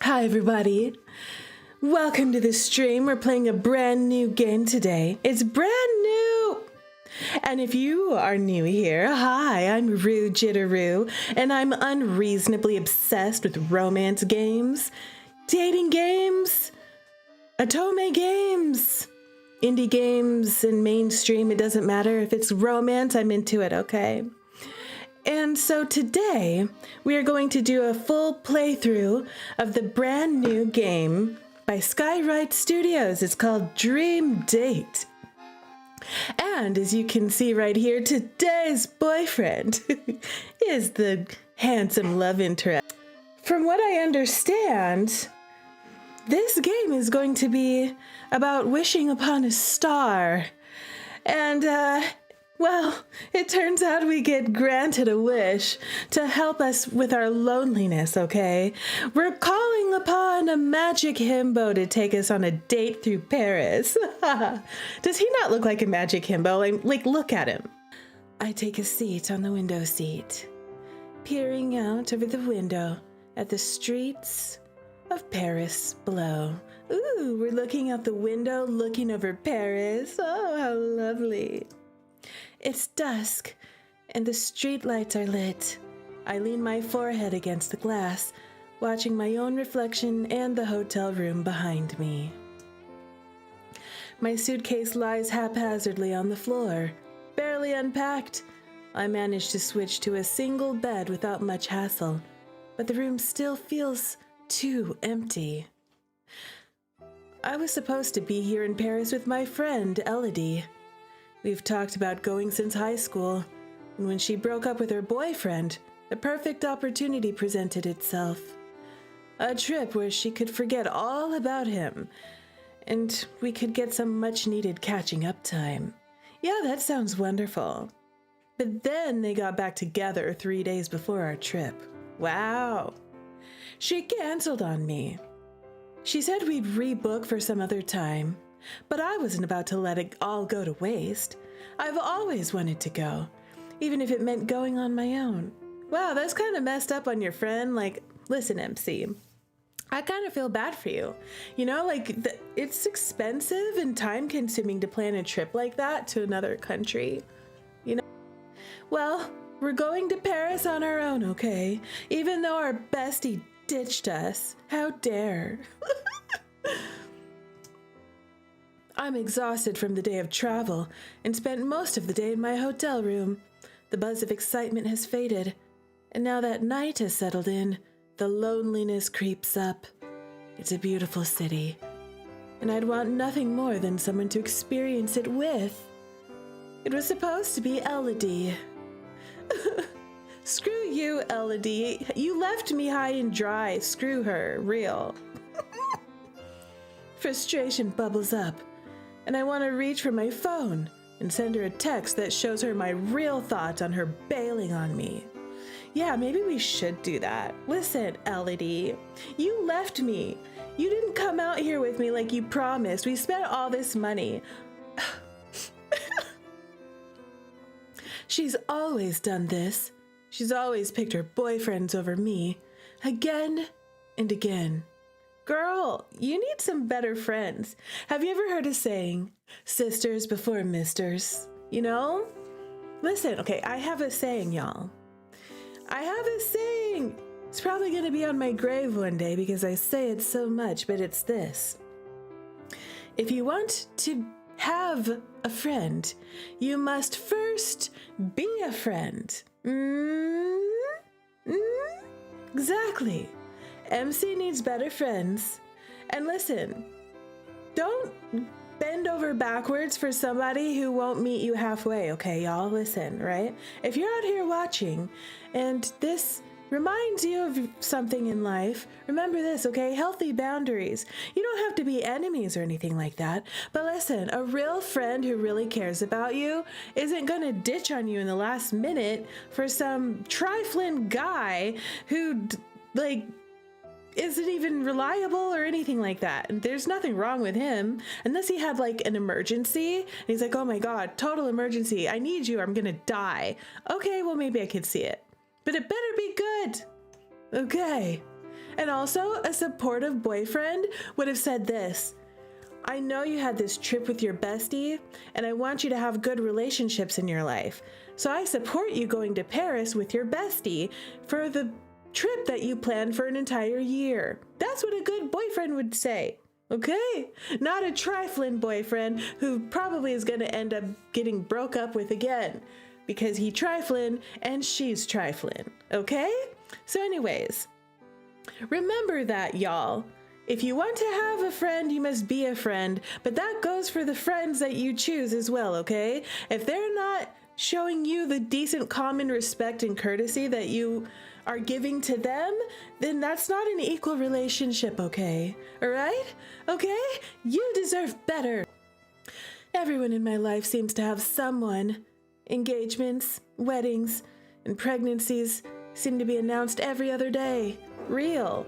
Hi everybody, welcome to the stream. We're playing a brand new game today. It's brand new! And if you are new here, hi, I'm Rue Jitterrue, and I'm unreasonably obsessed with romance games, dating games, Otome games, indie games, and mainstream. It doesn't matter. If it's romance, I'm into it, okay? And so today, we are going to do a full playthrough of the brand new game by Skywrite Studios. It's called Dream Date. And as you can see right here, today's boyfriend is the handsome love interest. From what I understand, this game is going to be about wishing upon a star. And, well, it turns out we get granted a wish to help us with our loneliness, okay? We're calling upon a magic himbo to take us on a date through Paris. Does he not look like a magic himbo? Like, look at him. I take a seat on the window seat, peering out over the window at the streets of Paris below. Ooh, we're looking out the window, looking over Paris. Oh, how lovely. It's dusk, and the streetlights are lit. I lean my forehead against the glass, watching my own reflection and the hotel room behind me. My suitcase lies haphazardly on the floor, barely unpacked. I manage to switch to a single bed without much hassle, but the room still feels too empty. I was supposed to be here in Paris with my friend, Elodie. We've talked about going since high school, and when she broke up with her boyfriend, the perfect opportunity presented itself. A trip where she could forget all about him, and we could get some much-needed catching-up time. Yeah, that sounds wonderful. But then they got back together 3 days before our trip. Wow. She canceled on me. She said we'd rebook for some other time. But I wasn't about to let it all go to waste. I've always wanted to go, even if it meant going on my own. Wow, that's kind of messed up on your friend. Like, listen, MC, I kind of feel bad for you. You know, like, it's expensive and time-consuming to plan a trip like that to another country. You know? Well, we're going to Paris on our own, okay? Even though our bestie ditched us. How dare. I'm exhausted from the day of travel and spent most of the day in my hotel room. The buzz of excitement has faded, and now that night has settled in, the loneliness creeps up. It's a beautiful city, and I'd want nothing more than someone to experience it with. It was supposed to be Elodie. Screw you, Elodie. You left me high and dry. Screw her. Real. Frustration bubbles up, and I want to reach for my phone and send her a text that shows her my real thoughts on her bailing on me. Yeah, maybe we should do that. Listen, Elodie, you left me. You didn't come out here with me like you promised. We spent all this money. She's always done this. She's always picked her boyfriends over me, again and again. Girl, you need some better friends. Have you ever heard a saying, sisters before misters? You know? Listen, okay, I have a saying, y'all. I have a saying. It's probably going to be on my grave one day because I say it so much, but it's this. If you want to have a friend, you must first be a friend. Exactly. MC needs better friends. And listen, don't bend over backwards for somebody who won't meet you halfway, okay, y'all? Listen, right? If you're out here watching and this reminds you of something in life, remember this, okay? Healthy boundaries. You don't have to be enemies or anything like that. But listen, a real friend who really cares about you isn't going to ditch on you in the last minute for some trifling guy who, like, isn't even reliable or anything like that. And there's nothing wrong with him unless he had like an emergency and he's like, oh my God, total emergency. I need you. I'm going to die. Okay, well, maybe I could see it, but it better be good. Okay. And also, a supportive boyfriend would have said this: I know you had this trip with your bestie, and I want you to have good relationships in your life. So I support you going to Paris with your bestie for the trip that you planned for an entire year. That's what a good boyfriend would say. Okay? Not a trifling boyfriend who probably is going to end up getting broke up with again because he trifling and she's trifling. Okay? So anyways, remember that, y'all. If you want to have a friend, you must be a friend, but that goes for the friends that you choose as well, okay? If they're not showing you the decent common respect and courtesy that you are giving to them, then that's not an equal relationship, okay? All right? Okay? You deserve better. Everyone in my life seems to have someone. Engagements, weddings, and pregnancies seem to be announced every other day. Real.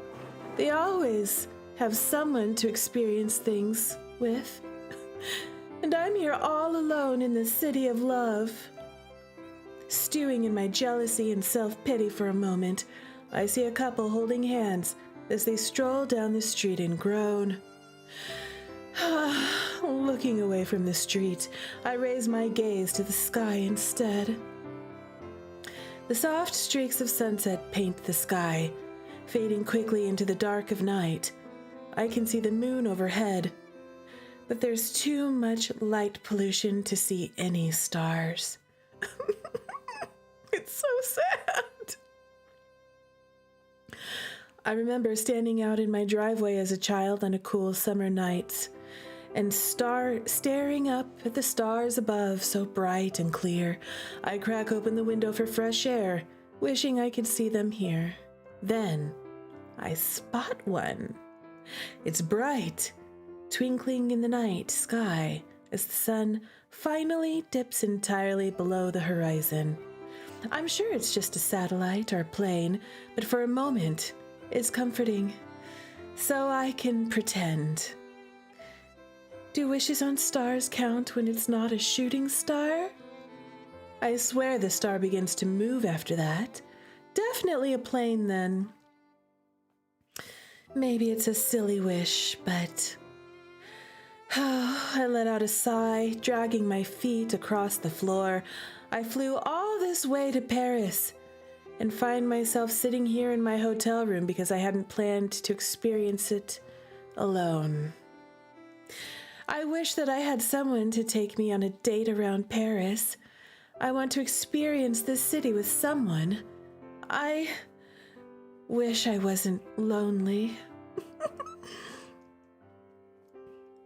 They always have someone to experience things with. And I'm here all alone in the city of love. Stewing in my jealousy and self-pity for a moment, I see a couple holding hands as they stroll down the street and groan. Looking away from the street, I raise my gaze to the sky instead. The soft streaks of sunset paint the sky, fading quickly into the dark of night. I can see the moon overhead, but there's too much light pollution to see any stars. It's so sad. I remember standing out in my driveway as a child on a cool summer night and staring up at the stars above, so bright and clear. I crack open the window for fresh air, wishing I could see them here. Then I spot one. It's bright, twinkling in the night sky as the sun finally dips entirely below the horizon. I'm sure it's just a satellite or plane, but for a moment, it's comforting. So I can pretend. Do wishes on stars count when it's not a shooting star? I swear the star begins to move after that. Definitely a plane then. Maybe it's a silly wish, but... I let out a sigh, dragging my feet across the floor. I flew all this way to Paris and find myself sitting here in my hotel room because I hadn't planned to experience it alone. I wish that I had someone to take me on a date around Paris. I want to experience this city with someone. I wish I wasn't lonely.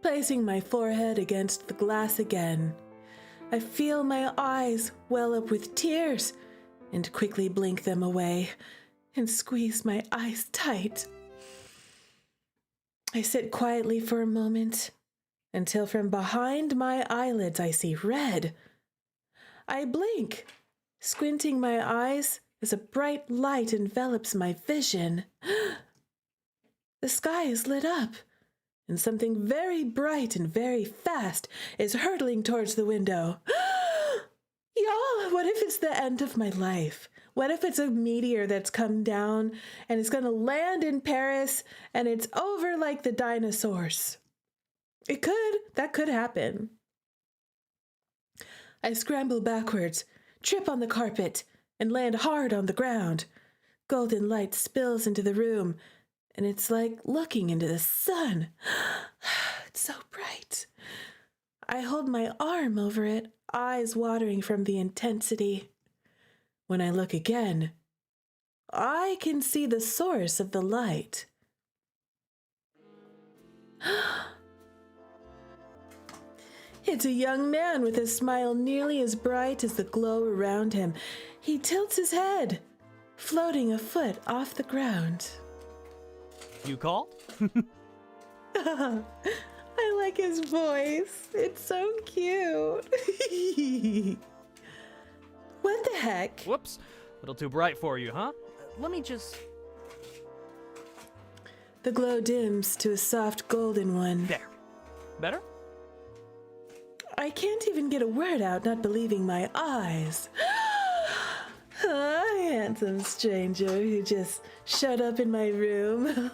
Placing my forehead against the glass again, I feel my eyes well up with tears and quickly blink them away and squeeze my eyes tight. I sit quietly for a moment until from behind my eyelids I see red. I blink, squinting my eyes as a bright light envelops my vision. The sky is lit up, and something very bright and very fast is hurtling towards the window. Y'all, what if it's the end of my life? What if it's a meteor that's come down and it's going to land in Paris and it's over like the dinosaurs? That could happen. I scramble backwards, trip on the carpet, and land hard on the ground. Golden light spills into the room, and it's like looking into the sun. It's so bright. I hold my arm over it, eyes watering from the intensity. When I look again, I can see the source of the light. It's a young man with a smile nearly as bright as the glow around him. He tilts his head, floating a foot off the ground. You call? I like his voice. It's so cute. What the heck? Whoops. A little too bright for you, huh? Let me just... The glow dims to a soft golden one. There. Better? I can't even get a word out, not believing my eyes. I handsome stranger who just showed up in my room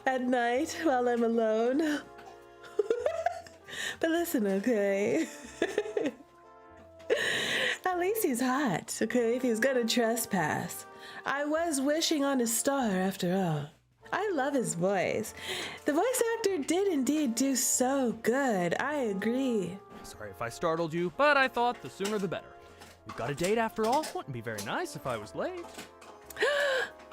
at night while I'm alone. But listen, okay? At least he's hot, okay? If he's gonna trespass. I was wishing on a star after all. I love his voice. The voice actor did indeed do so good. I agree. Sorry if I startled you, but I thought the sooner the better. We've got a date after all. Wouldn't be very nice if I was late.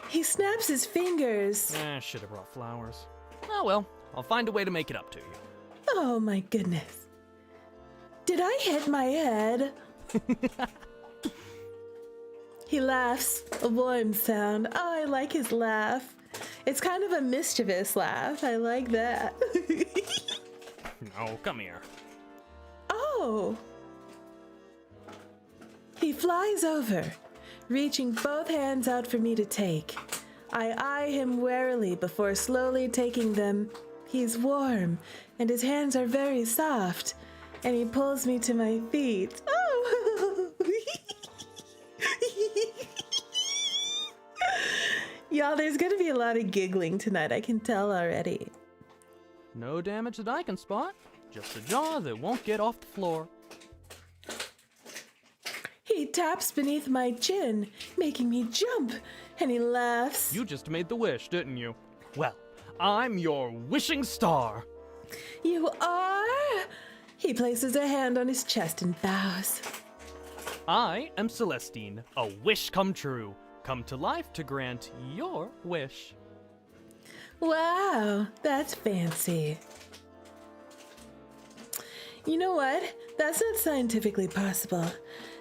He snaps his fingers. Should have brought flowers. Oh well, I'll find a way to make it up to you. Oh my goodness. Did I hit my head? He laughs, a warm sound. Oh, I like his laugh. It's kind of a mischievous laugh. I like that. No, come here. Oh. He flies over, reaching both hands out for me to take. I eye him warily before slowly taking them. He's warm, and his hands are very soft, and he pulls me to my feet. Oh! Y'all, there's gonna be a lot of giggling tonight, I can tell already. No damage that I can spot. Just a jaw that won't get off the floor. He taps beneath my chin, making me jump, and he laughs. You just made the wish, didn't you? Well, I'm your wishing star. You are? He places a hand on his chest and bows. I am Celestine, a wish come true. Come to life to grant your wish. Wow, that's fancy. You know what? That's not scientifically possible.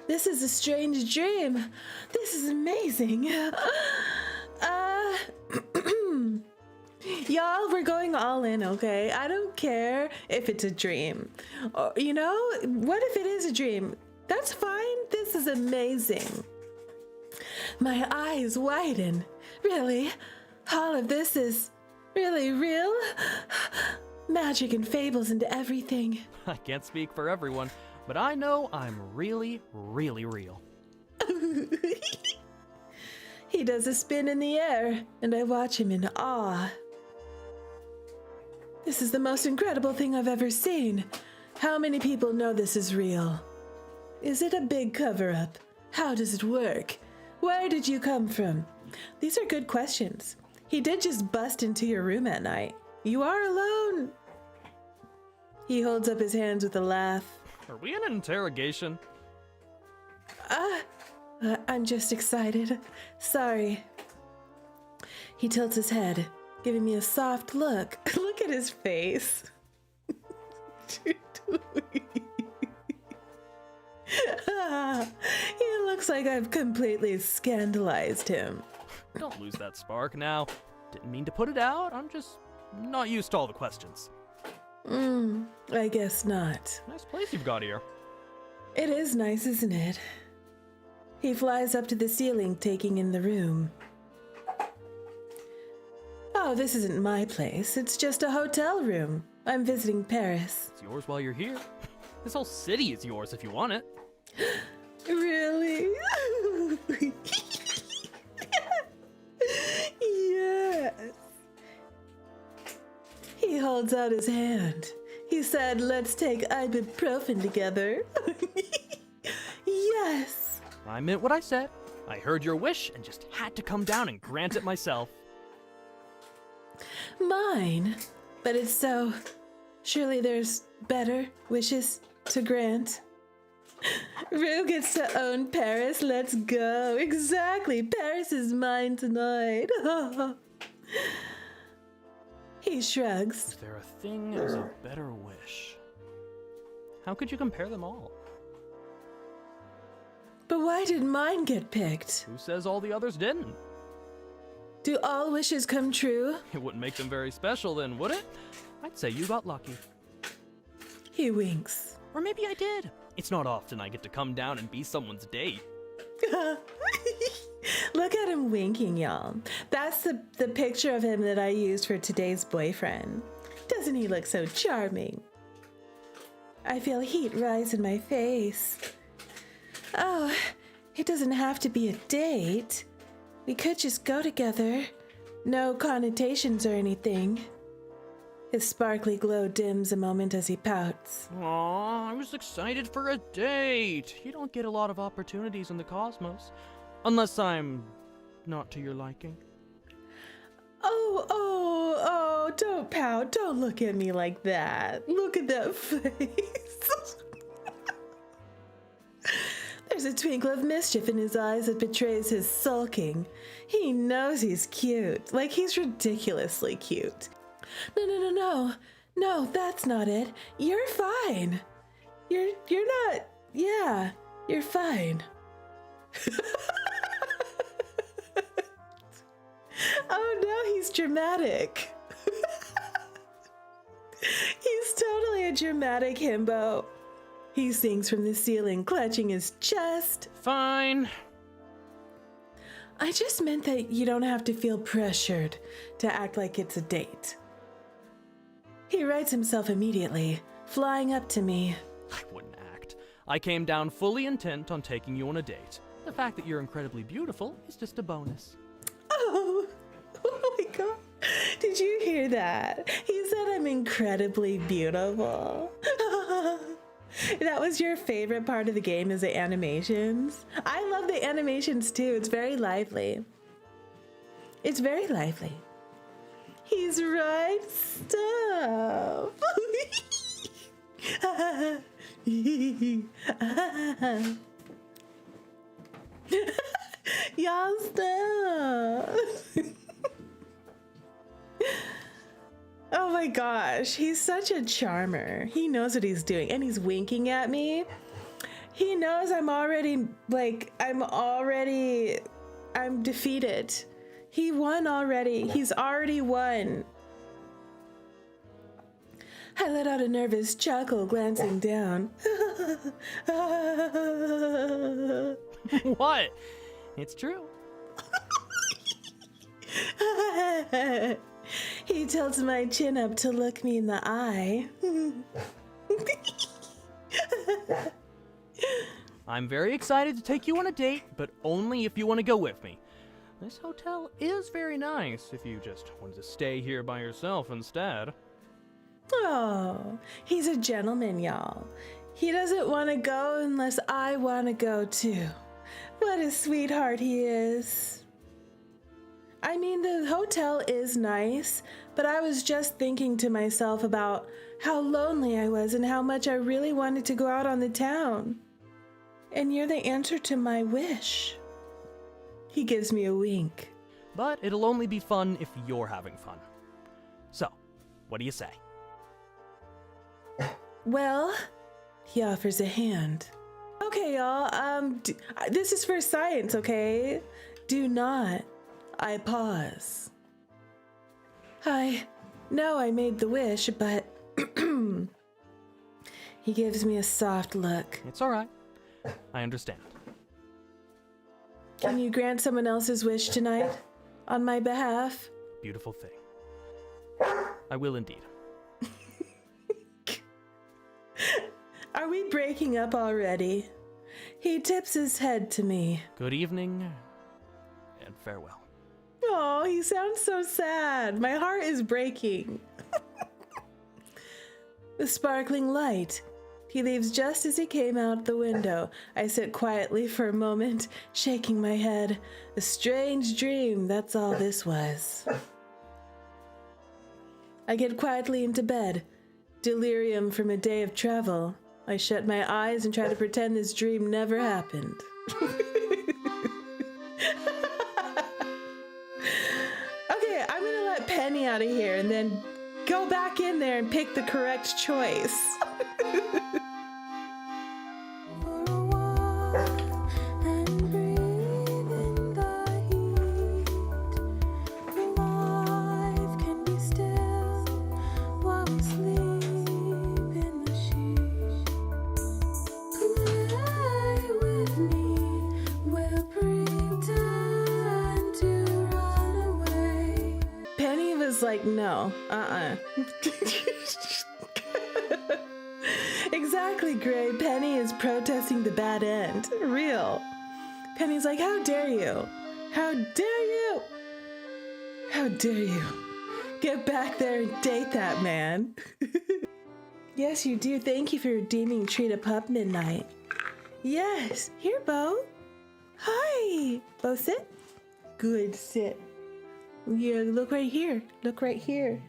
This is a strange dream. This is amazing. Y'all, we're going all in, okay? I don't care if it's a dream. Or, you know, what if it is a dream? That's fine. This is amazing. My eyes widen. Really? All of this is really real? Magic and fables and everything. I can't speak for everyone, but I know I'm really, really real. He does a spin in the air, and I watch him in awe. This is the most incredible thing I've ever seen. How many people know this is real? Is it a big cover-up? How does it work? Where did you come from? These are good questions. He did just bust into your room at night. You are alone. He holds up his hands with a laugh. Are we in an interrogation? I'm just excited. Sorry. He tilts his head, giving me a soft look. Look at his face. He looks like I've completely scandalized him. Don't lose that spark now. Didn't mean to put it out. I'm just not used to all the questions. I guess not. Nice place you've got here. It is nice, isn't it? He flies up to the ceiling, taking in the room. Oh, this isn't my place. It's just a hotel room. I'm visiting Paris. It's yours while you're here. This whole city is yours if you want it. Really? Yes. He holds out his hand. He said, let's take ibuprofen together. Yes. I meant what I said. I heard your wish and just had to come down and grant it myself. Mine? But it's so... Surely there's better wishes to grant. Rue gets to own Paris. Let's go. Exactly. Paris is mine tonight. He shrugs. Is there a thing as a better wish? How could you compare them all? But why did mine get picked? Who says all the others didn't? Do all wishes come true? It wouldn't make them very special then, would it? I'd say you got lucky. He winks. Or maybe I did. It's not often I get to come down and be someone's date. Look at him winking, y'all. That's the picture of him that I used for today's boyfriend. Doesn't he look so charming? I feel heat rise in my face. Oh, It doesn't have to be a date. We could just go together. No connotations or anything. His sparkly glow dims a moment as he pouts. Aw, I was excited for a date. You don't get a lot of opportunities in the cosmos. Unless I'm not to your liking. Oh, don't pout. Don't look at me like that. Look at that face. There's a twinkle of mischief in his eyes that betrays his sulking. He knows he's cute. Like, he's ridiculously cute. No. No, that's not it. You're fine. You're not... Yeah, you're fine. Oh no, he's dramatic. He's totally a dramatic himbo. He sings from the ceiling, clutching his chest. Fine. I just meant that you don't have to feel pressured to act like it's a date. He rights himself immediately, flying up to me. I wouldn't act. I came down fully intent on taking you on a date. The fact that you're incredibly beautiful is just a bonus. Oh my god. Did you hear that? He said I'm incredibly beautiful. That was your favorite part of the game, is the animations? I love the animations too. It's very lively. It's very lively. He's right stuff. Y'all stop. Oh my gosh, he's such a charmer. He knows what he's doing, and he's winking at me. He knows I'm defeated. He won already. He's already won. I let out a nervous chuckle, glancing down. What? It's true. He tilts my chin up to look me in the eye. I'm very excited to take you on a date, but only if you want to go with me. This hotel is very nice if you just wanted to stay here by yourself instead. Oh, he's a gentleman, y'all. He doesn't want to go unless I want to go too. What a sweetheart he is. I mean, the hotel is nice, but I was just thinking to myself about how lonely I was and how much I really wanted to go out on the town. And you're the answer to my wish. He gives me a wink. But it'll only be fun if you're having fun. So, what do you say? Well, he offers a hand. Okay, y'all, this is for science, okay? Do not. I pause. I know I made the wish, but he gives me a soft look. It's all right. I understand. Can you grant someone else's wish tonight on my behalf? Beautiful thing. I will indeed. Are we breaking up already? He tips his head to me. Good evening, and farewell. Oh, he sounds so sad. My heart is breaking. The sparkling light. He leaves just as he came out the window. I sit quietly for a moment, shaking my head. A strange dream, that's all this was. I get quietly into bed. Delirium from a day of travel. I shut my eyes and try to pretend this dream never happened. Okay, I'm gonna let Penny out of here and then go back in there and pick the correct choice. Like, no, Exactly, Gray. Penny is protesting the bad end. Real. Penny's like, how dare you? How dare you? How dare you? Get back there and date that man. Yes, you do. Thank you for redeeming Treat a Pup Midnight. Yes. Here, Bo. Hi. Bo, sit. Good, sit. Yeah, look right here. Look right here.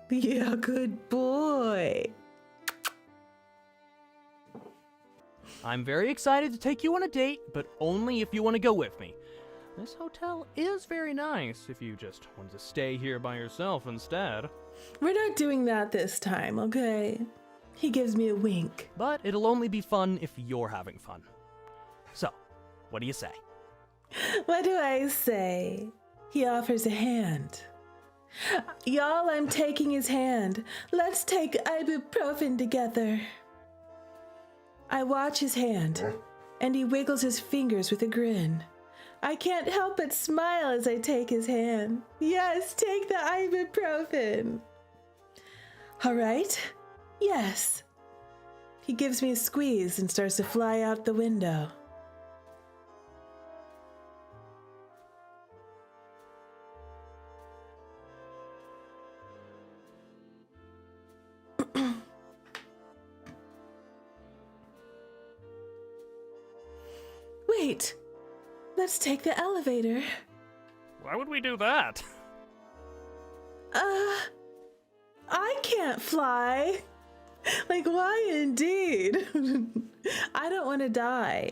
Yeah, good boy. I'm very excited to take you on a date, but only if you want to go with me. This hotel is very nice if you just want to stay here by yourself instead. We're not doing that this time, okay? He gives me a wink. But it'll only be fun if you're having fun. So, what do you say? What do I say? He offers a hand. Y'all, I'm taking his hand. Let's take ibuprofen together. I watch his hand, and he wiggles his fingers with a grin. I can't help but smile as I take his hand. Yes, take the ibuprofen. All right. Yes. He gives me a squeeze and starts to fly out the window. Wait, let's take the elevator. Why would we do that? I can't fly. Like, why indeed? I don't want to die.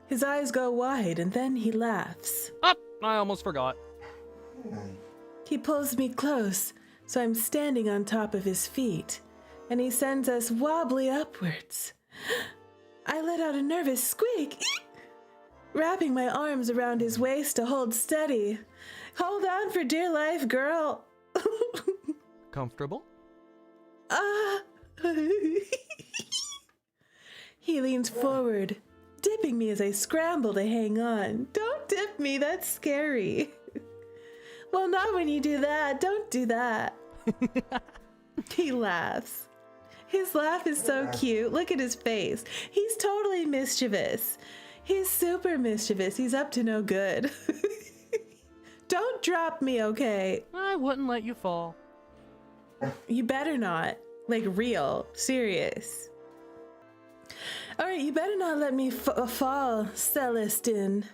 His eyes go wide and then he laughs. Oh, I almost forgot. He pulls me close, so I'm standing on top of his feet, and he sends us wobbly upwards. I let out a nervous squeak, wrapping my arms around his waist to hold steady. Hold on for dear life, girl. Comfortable? He leans forward, dipping me as I scramble to hang on. Don't dip me, that's scary. Well, not when you do that. Don't do that. He laughs. His laugh is so cute. Look at his face. He's totally mischievous. He's super mischievous. He's up to no good. Don't drop me, okay? I wouldn't let you fall. You better not. Like, real. Serious. All right, you better not let me fall, Celestine.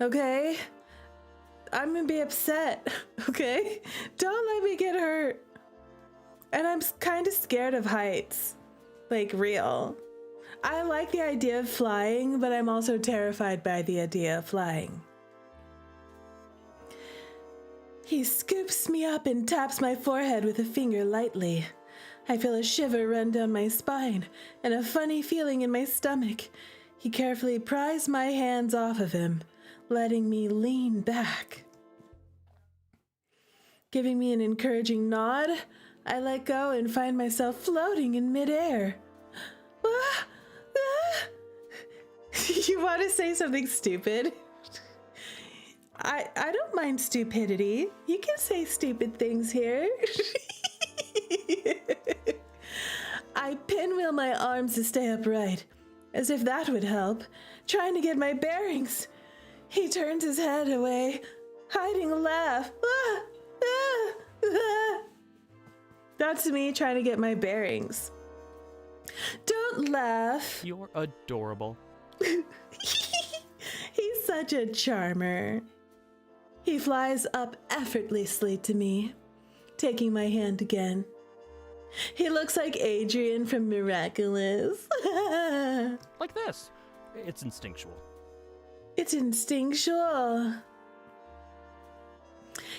Okay? I'm gonna be upset, okay? Don't let me get hurt. And I'm kind of scared of heights. Like, real. I like the idea of flying, but I'm also terrified by the idea of flying. He scoops me up and taps my forehead with a finger lightly. I feel a shiver run down my spine and a funny feeling in my stomach. He carefully pries my hands off of him, letting me lean back. Giving me an encouraging nod, I let go and find myself floating in midair. Ah, ah. You want to say something stupid? I don't mind stupidity. You can say stupid things here. I pinwheel my arms to stay upright, as if that would help, trying to get my bearings. He turns his head away, hiding a laugh. Ah, ah, ah. That's me trying to get my bearings. Don't laugh. You're adorable. He's such a charmer. He flies up effortlessly to me, taking my hand again. He looks like Adrian from Miraculous. Like this. It's instinctual. It's instinctual.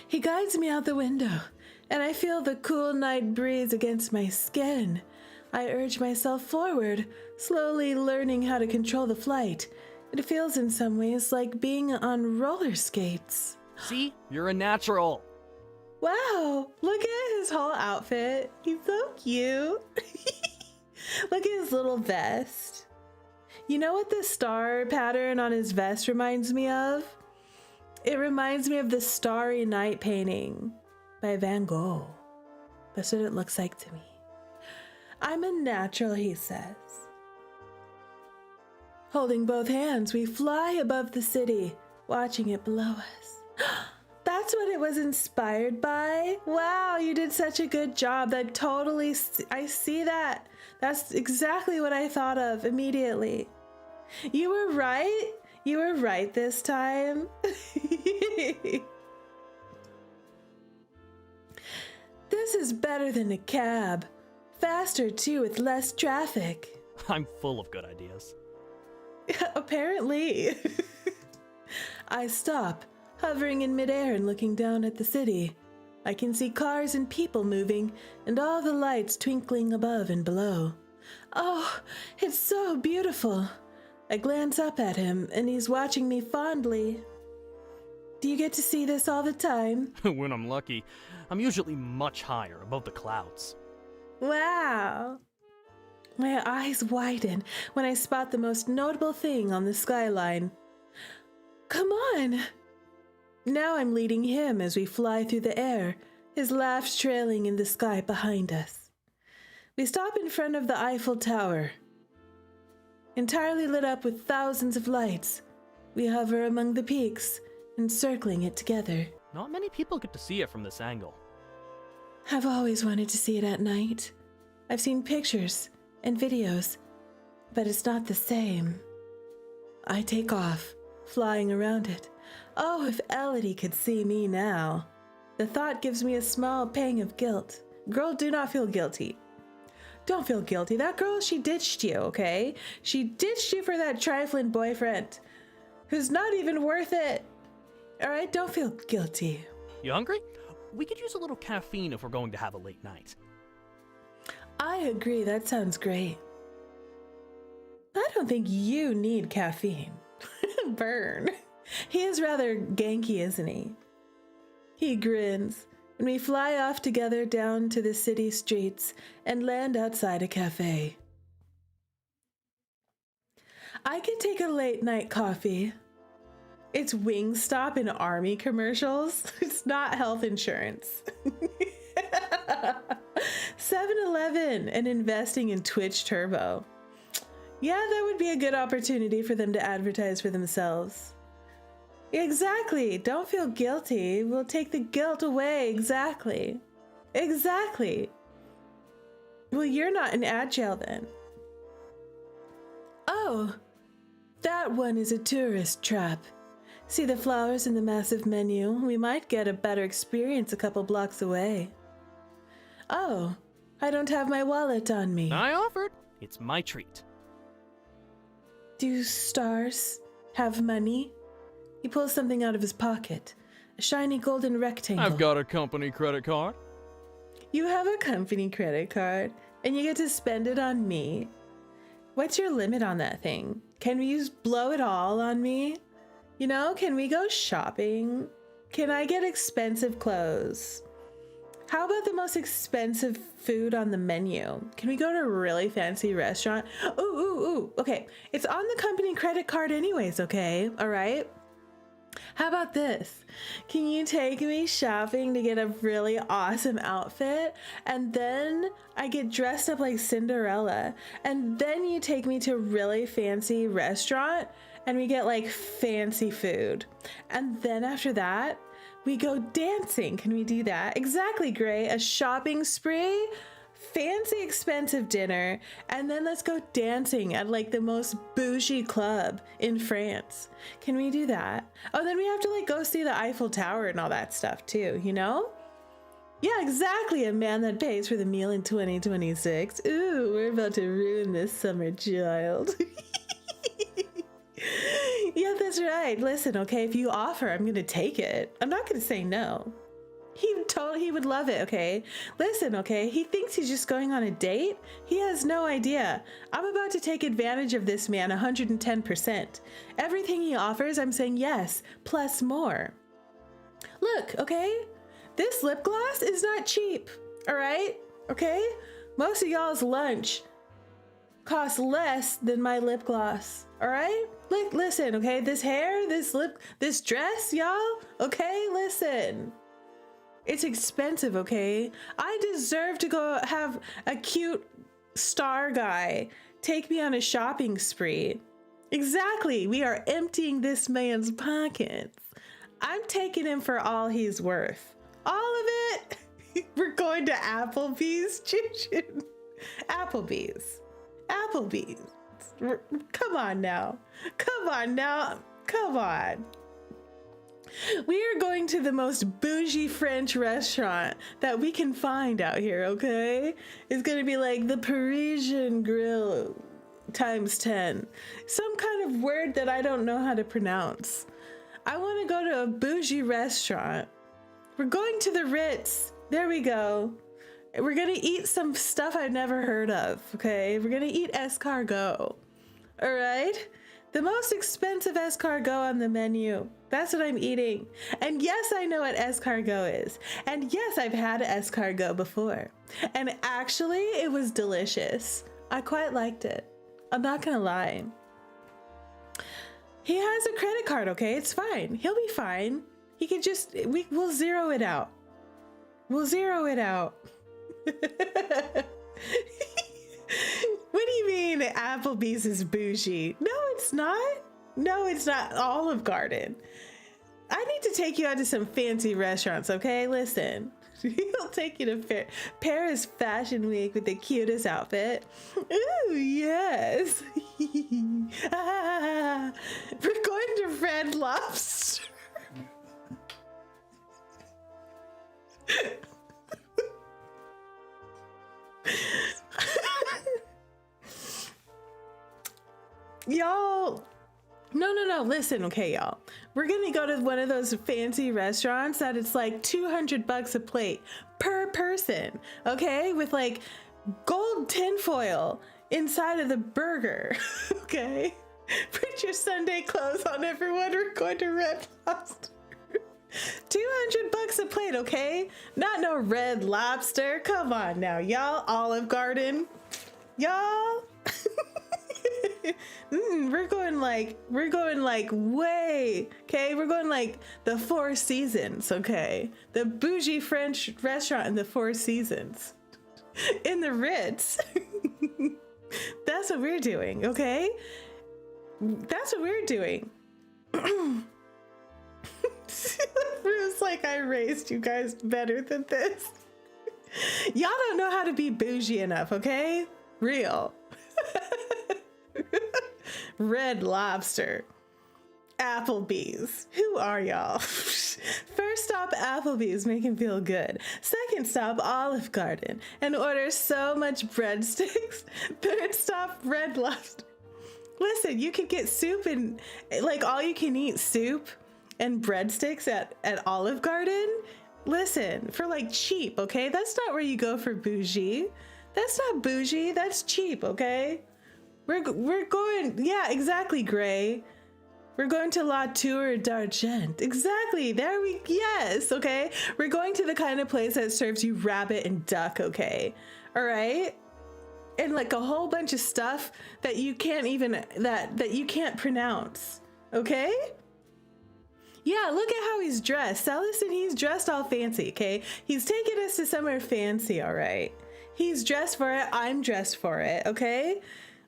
He guides me out the window, and I feel the cool night breeze against my skin. I urge myself forward, slowly learning how to control the flight. It feels in some ways like being on roller skates. See? You're a natural. Wow, look at his whole outfit. He's so cute. Look at his little vest. You know what the star pattern on his vest reminds me of? It reminds me of the Starry Night painting by Van Gogh. That's what it looks like to me. I'm a natural, he says. Holding both hands, we fly above the city, watching it below us. That's what it was inspired by? Wow, you did such a good job. That totally, I see that. That's exactly what I thought of immediately. You were right. You were right this time. This is better than a cab. Faster too, with less traffic. I'm full of good ideas. Apparently. I stop, hovering in midair and looking down at the city. I can see cars and people moving, and all the lights twinkling above and below. Oh, it's so beautiful. I glance up at him, and he's watching me fondly. Do you get to see this all the time? When I'm lucky. I'm usually much higher, above the clouds. Wow. My eyes widen when I spot the most notable thing on the skyline. Come on! Now I'm leading him as we fly through the air, his laughs trailing in the sky behind us. We stop in front of the Eiffel Tower. Entirely lit up with thousands of lights, we hover among the peaks, encircling it together. Not many people get to see it from this angle. I've always wanted to see it at night. I've seen pictures and videos, but it's not the same. I take off, flying around it. Oh, if Elodie could see me now. The thought gives me a small pang of guilt. Girl, do not feel guilty. Don't feel guilty. That girl, she ditched you, okay? She ditched you for that trifling boyfriend who's not even worth it. All right, don't feel guilty. You hungry? We could use a little caffeine if we're going to have a late night. I agree, that sounds great. I don't think you need caffeine. Burn. He is rather ganky, isn't he? He grins, and we fly off together down to the city streets and land outside a cafe. I could take a late night coffee. It's Wingstop and Army commercials. It's not health insurance. 7-Eleven and investing in Twitch Turbo. Yeah, that would be a good opportunity for them to advertise for themselves. Exactly. Don't feel guilty. We'll take the guilt away. Exactly. Exactly. Well, you're not in Agile then. Oh, that one is a tourist trap. See the flowers in the massive menu? We might get a better experience a couple blocks away. Oh, I don't have my wallet on me. I offered. It's my treat. Do stars have money? He pulls something out of his pocket. A shiny golden rectangle. I've got a company credit card. You have a company credit card, and you get to spend it on me. What's your limit on that thing? Can we blow it all on me? You know, can we go shopping? Can I get expensive clothes? How about the most expensive food on the menu? Can we go to a really fancy restaurant? Ooh. Okay, it's on the company credit card anyways, okay? All right? How about this? Can you take me shopping to get a really awesome outfit? And then I get dressed up like Cinderella. And then you take me to a really fancy restaurant and we get like fancy food. And then after that, we go dancing. Can we do that? Exactly, Gray. A shopping spree, fancy expensive dinner, and then let's go dancing at like the most bougie club in France. Can we do that? Oh, then we have to like go see the Eiffel Tower and all that stuff too, you know? Yeah, exactly. A man that pays for the meal in 2026. Ooh, we're about to ruin this summer, child. Yeah, that's right. Listen, okay, if you offer, I'm gonna take it. I'm not gonna say no. He would love it, okay? Listen, okay, he thinks he's just going on a date. He has no idea. I'm about to take advantage of this man 110%. Everything he offers, I'm saying yes, plus more. Look, okay? This lip gloss is not cheap, all right? Okay? Most of y'all's lunch costs less than my lip gloss, all right? Like, listen, okay? This hair, this dress, y'all, okay? Listen. It's expensive, okay? I deserve to go have a cute star guy take me on a shopping spree. Exactly. We are emptying this man's pockets. I'm taking him for all he's worth. All of it. We're going to Applebee's. Applebee's. Applebee's. Come on now. Come on now. Come on. We are going to the most bougie French restaurant that we can find out here, okay? It's going to be like the Parisian Grill times 10. Some kind of word that I don't know how to pronounce. I want to go to a bougie restaurant. We're going to the Ritz. There we go. We're going to eat some stuff I've never heard of, okay? We're going to eat escargot. All right? The most expensive escargot on the menu. That's what I'm eating. And yes, I know what escargot is. And yes, I've had escargot before. And actually, it was delicious. I quite liked it. I'm not gonna lie. He has a credit card, okay? It's fine. He'll be fine. He can just, we'll zero it out. We'll zero it out. What do you mean Applebee's is bougie? No, it's not. No, it's not. Olive Garden. I need to take you out to some fancy restaurants, okay? Listen, he'll take you to Paris Fashion Week with the cutest outfit. Ooh, yes. We're going to Red Lobster. Y'all, no, listen, okay, y'all. We're gonna go to one of those fancy restaurants that it's like $200 a plate per person, okay? With like gold tinfoil inside of the burger, okay? Put your Sunday clothes on, everyone. We're going to Red Lobster. $200 a plate, okay? Not no Red Lobster. Come on now, y'all. Olive Garden, y'all. We're going like way, okay? We're going like the Four Seasons, okay? The bougie French restaurant in the Four Seasons. In the Ritz. That's what we're doing, okay? That's what we're doing. Rue's like, I raised you guys better than this. Y'all don't know how to be bougie enough, okay? Real. Red Lobster. Applebee's. Who are y'all? First stop, Applebee's, make him feel good. Second stop, Olive Garden, and order so much breadsticks. Third stop, Red Lobster. Listen, you could get soup and like all you can eat soup and breadsticks at Olive Garden. Listen, for like cheap, okay? That's not where you go for bougie. That's not bougie, that's cheap, okay? We're going, yeah, exactly, Gray. We're going to La Tour d'Argent. Exactly, yes, okay? We're going to the kind of place that serves you rabbit and duck, okay? All right? And like a whole bunch of stuff that you can't even, that you can't pronounce, okay? Yeah, look at how he's dressed. Listen, he's dressed all fancy, okay? He's taking us to somewhere fancy, all right? He's dressed for it, I'm dressed for it, okay?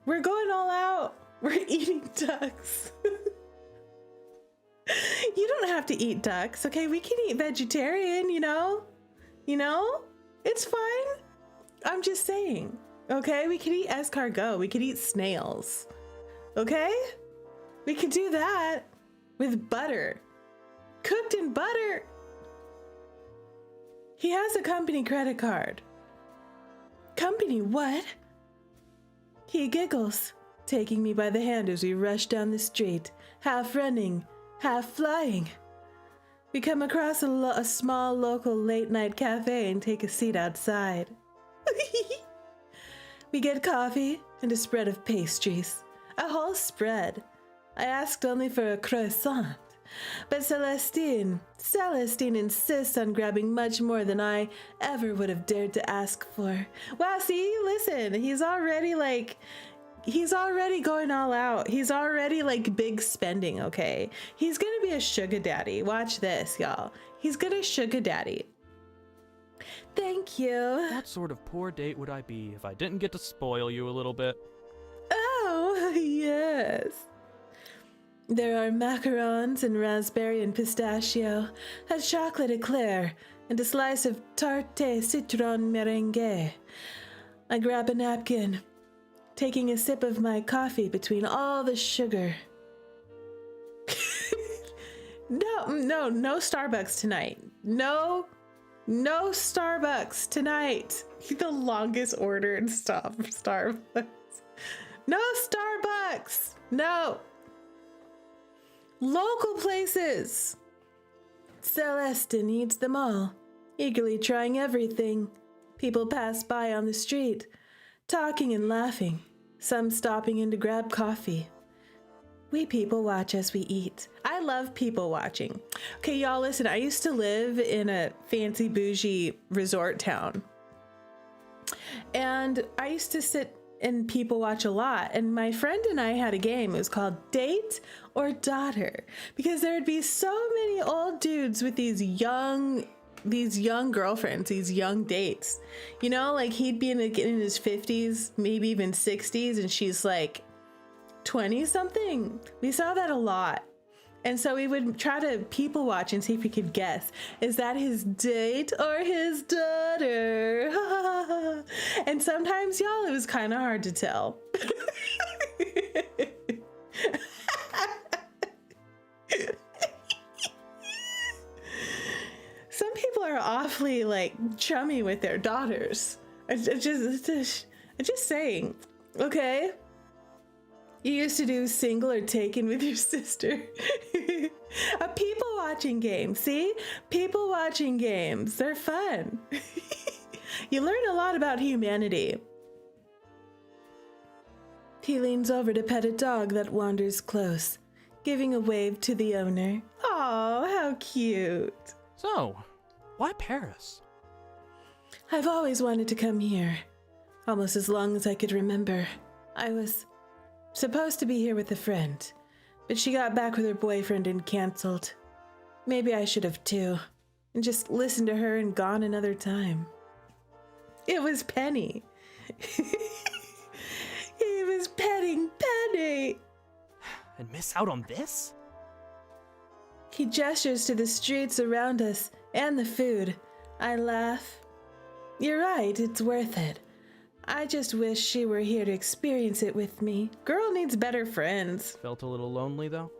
We're going all out. We're eating ducks. You don't have to eat ducks, okay? We can eat vegetarian, you know? It's fine. I'm just saying, okay? We could eat escargot. We could eat snails, okay? We could do that with butter. Cooked in butter. He has a company credit card. Company what? He giggles, taking me by the hand as we rush down the street, half running, half flying. We come across a small local late-night cafe and take a seat outside. We get coffee and a spread of pastries. A whole spread. I asked only for a croissant. But Celestine insists on grabbing much more than I ever would have dared to ask for. Wow, see, listen, he's already going all out. He's already like big spending, okay? He's gonna be a sugar daddy. Watch this, y'all. He's gonna sugar daddy. Thank you. What sort of poor date would I be if I didn't get to spoil you a little bit? Oh, yes. There are macarons and raspberry and pistachio, a chocolate eclair, and a slice of tarte citron merengue. I grab a napkin, taking a sip of my coffee between all the sugar. No Starbucks tonight. No Starbucks tonight. The longest order in Starbucks. No Starbucks. No. Local places. Celeste eats them all, eagerly trying everything. People pass by on the street, talking and laughing, some stopping in to grab coffee. We people watch as we eat. I love people watching. Okay, y'all, listen, I used to live in a fancy bougie resort town. And I used to sit and people watch a lot. And my friend and I had a game. It was called Date or Daughter. Because there would be so many old dudes with these young girlfriends, these young dates. You know, like he'd be in his 50s, maybe even 60s, and she's like 20 something. We saw that a lot. And so we would try to people watch and see if we could guess, is that his date or his daughter? And sometimes, y'all, it was kind of hard to tell. Some people are awfully like chummy with their daughters. I'm just saying, okay? You used to do single or taken with your sister. A people watching game, see? People watching games, they're fun. You learn a lot about humanity. He leans over to pet a dog that wanders close, giving a wave to the owner. Oh, how cute. So, why Paris? I've always wanted to come here, almost as long as I could remember. I was supposed to be here with a friend, but she got back with her boyfriend and canceled. Maybe I should have too, and just listened to her and gone another time. It was Penny. He was petting Penny. And miss out on this? He gestures to the streets around us and the food. I laugh. You're right, it's worth it. I just wish she were here to experience it with me. Girl needs better friends. Felt a little lonely, though?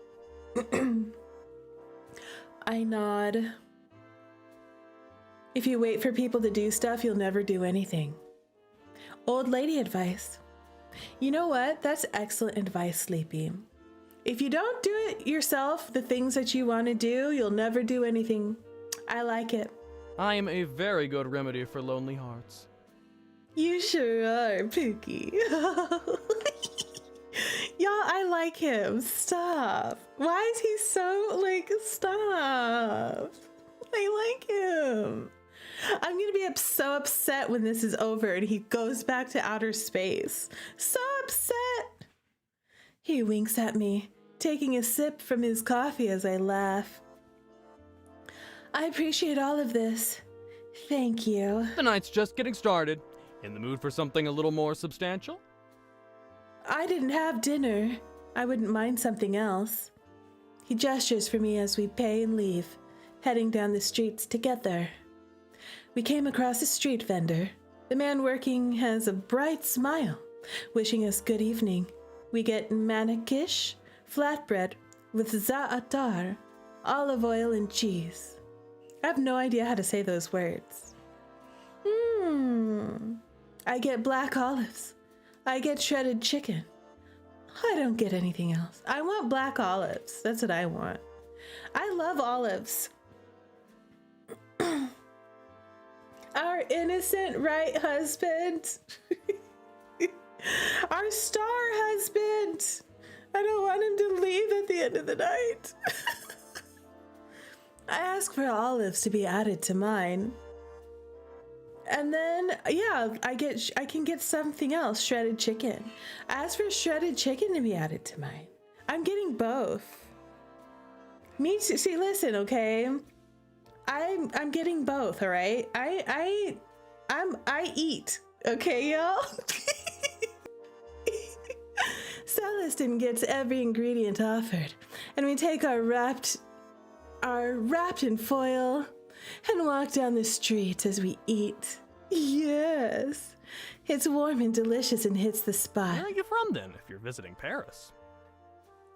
I nod. If you wait for people to do stuff, you'll never do anything. Old lady advice. You know what? That's excellent advice, Sleepy. If you don't do it yourself, the things that you want to do, you'll never do anything. I like it. I am a very good remedy for lonely hearts. You sure are, Pookie. Y'all, I like him. Stop. Why is he so, stop. I like him. I'm gonna be so upset when this is over and he goes back to outer space. So upset. He winks at me, taking a sip from his coffee as I laugh. I appreciate all of this. Thank you. The night's just getting started. In the mood for something a little more substantial? I didn't have dinner. I wouldn't mind something else. He gestures for me as we pay and leave, heading down the streets together. We came across a street vendor. The man working has a bright smile, wishing us good evening. We get manikish, flatbread with za'atar, olive oil and cheese. I have no idea how to say those words. I get black olives. I get shredded chicken. I don't get anything else. I want black olives. That's what I want. I love olives. Our innocent right husband. Our star husband. I don't want him to leave at the end of the night. I ask for olives to be added to mine. And then, yeah, I can get something else, shredded chicken. I ask for shredded chicken to be added to mine. I'm getting both. Me too. See, listen, okay? I'm getting both, all right? I eat, okay, y'all? Celestin gets every ingredient offered, and we take our wrapped in foil and walk down the street as we eat. Yes, it's warm and delicious and hits the spot. Where are you from then, if you're visiting Paris?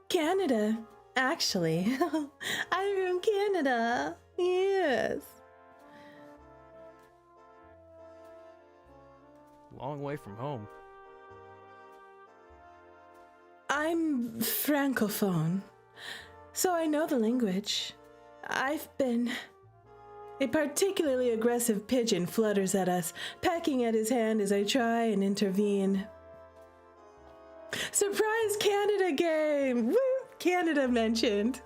Canada, actually. I'm from Canada. Yes. Long way from home. I'm francophone, so I know the language. A particularly aggressive pigeon flutters at us, pecking at his hand as I try and intervene. Surprise Canada game! Woo! Canada mentioned.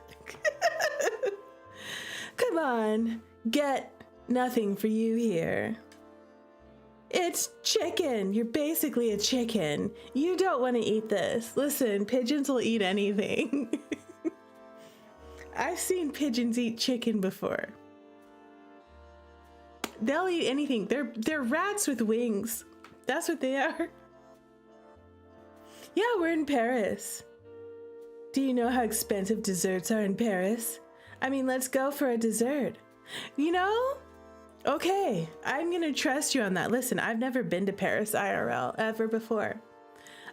Come on, get nothing for you here. It's chicken. You're basically a chicken. You don't want to eat this. Listen, pigeons will eat anything. I've seen pigeons eat chicken before. They'll eat anything. They're rats with wings. That's what they are. Yeah, we're in Paris. Do you know how expensive desserts are in Paris? I mean, let's go for a dessert. You know? Okay, I'm gonna trust you on that. Listen, I've never been to Paris IRL ever before.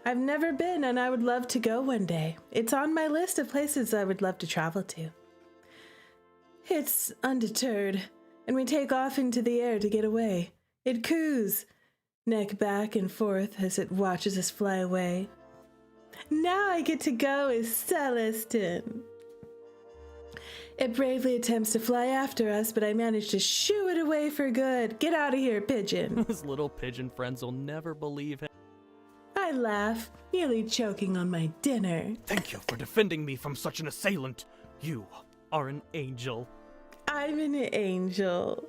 I've never been, and I would love to go one day. It's on my list of places I would love to travel to. It's undeterred, and we take off into the air to get away. It coos, neck back and forth as it watches us fly away. Now I get to go as Celestin. It bravely attempts to fly after us, but I manage to shoo it away for good. Get out of here, pigeon. His little pigeon friends will never believe him. I laugh, nearly choking on my dinner. Thank you for defending me from such an assailant. You are an angel. I'm an angel.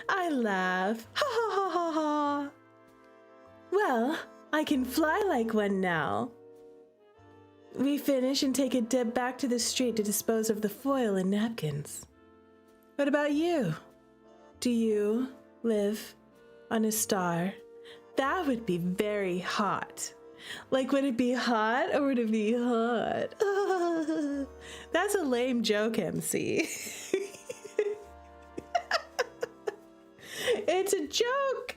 I laugh. Ha ha ha ha ha. Well, I can fly like one now. We finish and take a dip back to the street to dispose of the foil and napkins. What about you? Do you live on a star? That would be very hot. Like, would it be hot or would it be hot? That's a lame joke, MC. It's a joke.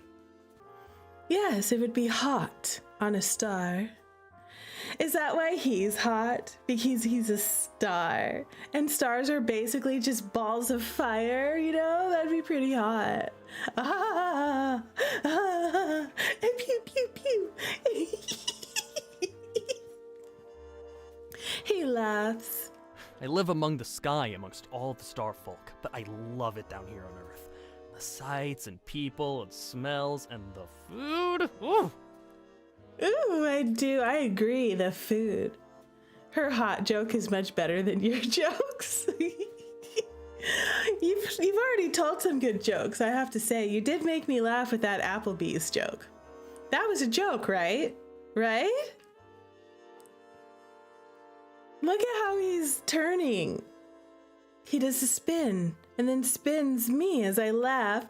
Yes, it would be hot on a star. Is that why he's hot? Because he's a star. And stars are basically just balls of fire, you know? That'd be pretty hot. Ah, ah, and pew, pew, pew. He laughs. I live among the sky amongst all the star folk, but I love it down here on Earth. The sights and people and smells and the food. Ooh. Ooh, I do. I agree. The food. Her hot joke is much better than your jokes. You've already told some good jokes, I have to say. You did make me laugh with that Applebee's joke. That was a joke, right? Right? Look at how he's turning. He does a spin and then spins me as I laugh.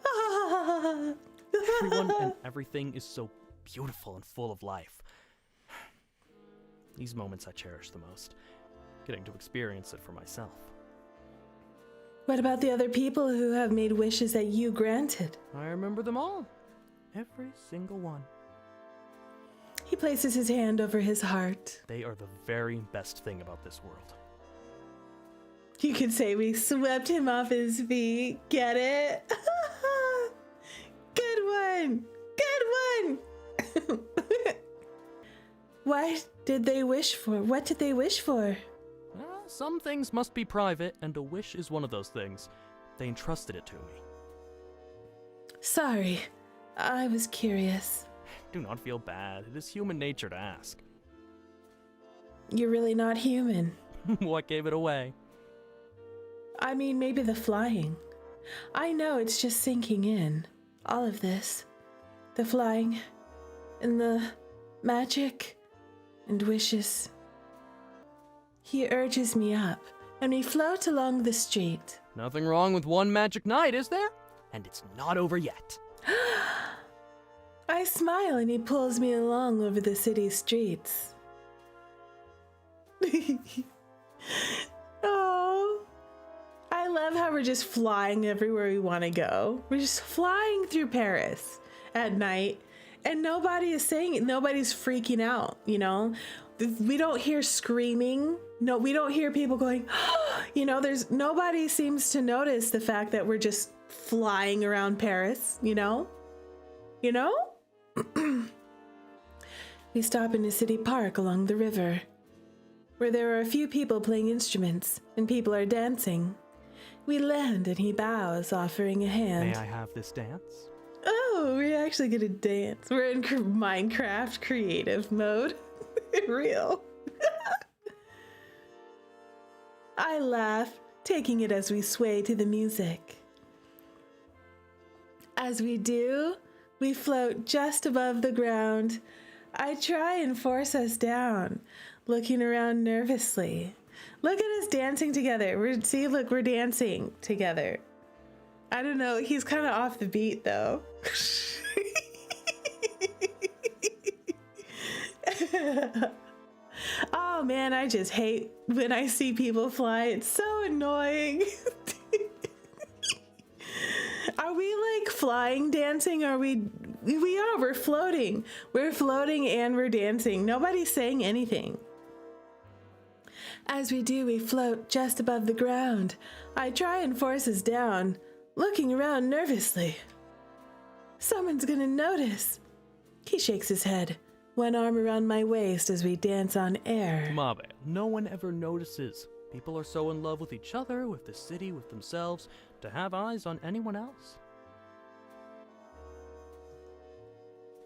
Everyone and everything is so beautiful and full of life. These moments I cherish the most, getting to experience it for myself. What about the other people who have made wishes that you granted? I remember them all. Every single one. He places his hand over his heart. They are the very best thing about this world. You could say we swept him off his feet. Get it? Good one. Good one. What did they wish for? What did they wish for? Some things must be private, and a wish is one of those things. They entrusted it to me. Sorry, I was curious. Do not feel bad. It is human nature to ask. You're really not human. What gave it away? I mean, maybe the flying. I know it's just sinking in. All of this. The flying, and the magic, and wishes. He urges me up, and we float along the street. Nothing wrong with one magic night, is there? And it's not over yet. I smile and he pulls me along over the city streets. Oh, I love how we're just flying everywhere we want to go. We're just flying through Paris at night, and nobody is saying it. Nobody's freaking out, you know? We don't hear screaming. No, we don't hear people going, you know, nobody seems to notice the fact that we're just flying around Paris, you know? You know? We stop in a city park along the river, where there are a few people playing instruments and people are dancing. We land and he bows, offering a hand. May I have this dance? Oh, we're actually gonna dance. We're in Minecraft creative mode. Real. I laugh, taking it as we sway to the music. As we do, we float just above the ground. I try and force us down, looking around nervously. Look at us dancing together. Look, we're dancing together. I don't know, he's kind of off the beat though. Oh man, I just hate when I see people fly. It's so annoying. Are we like flying dancing? We're floating. We're floating and we're dancing. Nobody's saying anything. As we do, we float just above the ground. I try and force us down, looking around nervously. Someone's gonna notice. He shakes his head, one arm around my waist as we dance on air. Mabe, no one ever notices. People are so in love with each other, with the city, with themselves, to have eyes on anyone else.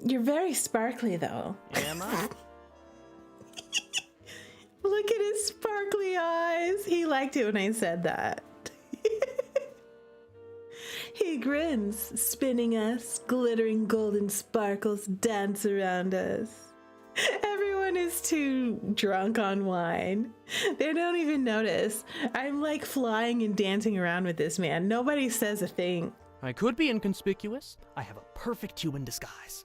You're very sparkly, though. Am I? Look at his sparkly eyes. He liked it when I said that. He grins, spinning us. Glittering golden sparkles dance around us. Everyone is too drunk on wine. They don't even notice. I'm like flying and dancing around with this man. Nobody says a thing. I could be inconspicuous. I have a perfect human disguise.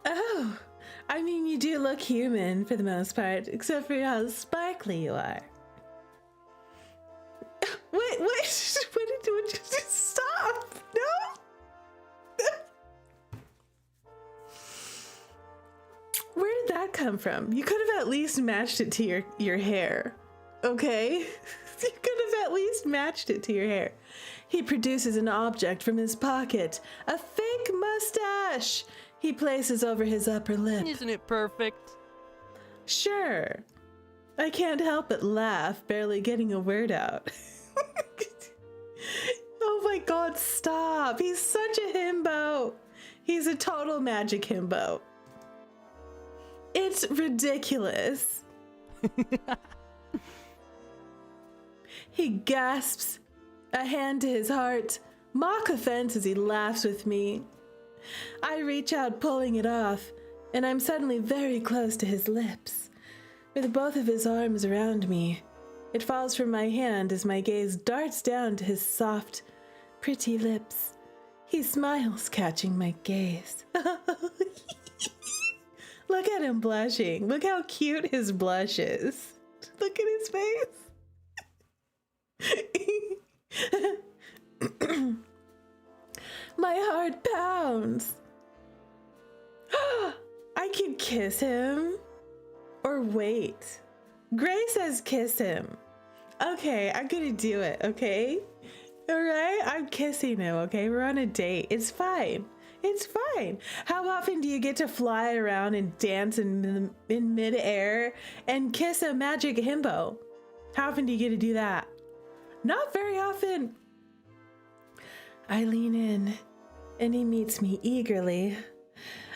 Oh, I mean, you do look human for the most part, except for how sparkly you are. Wait, what did you stop? No? Where did that come from? You could have at least matched it to your hair, okay? You could have at least matched it to your hair. He produces an object from his pocket, a fake mustache. He places over his upper lip. Isn't it perfect? Sure. I can't help but laugh, barely getting a word out. Oh my god, stop. He's such a himbo. He's a total magic himbo. It's ridiculous. He gasps, a hand to his heart, mock offense as he laughs with me. I reach out, pulling it off, and I'm suddenly very close to his lips. With both of his arms around me, it falls from my hand as my gaze darts down to his soft, pretty lips. He smiles, catching my gaze. Look at him blushing. Look how cute his blush is. Look at his face. My heart pounds. I could kiss him. Or wait. Gray says kiss him. Okay, I'm gonna do it, okay? Alright? I'm kissing him, okay? We're on a date. It's fine. It's fine. How often do you get to fly around and dance in mid-air and kiss a magic himbo? How often do you get to do that? Not very often. I lean in, and he meets me eagerly.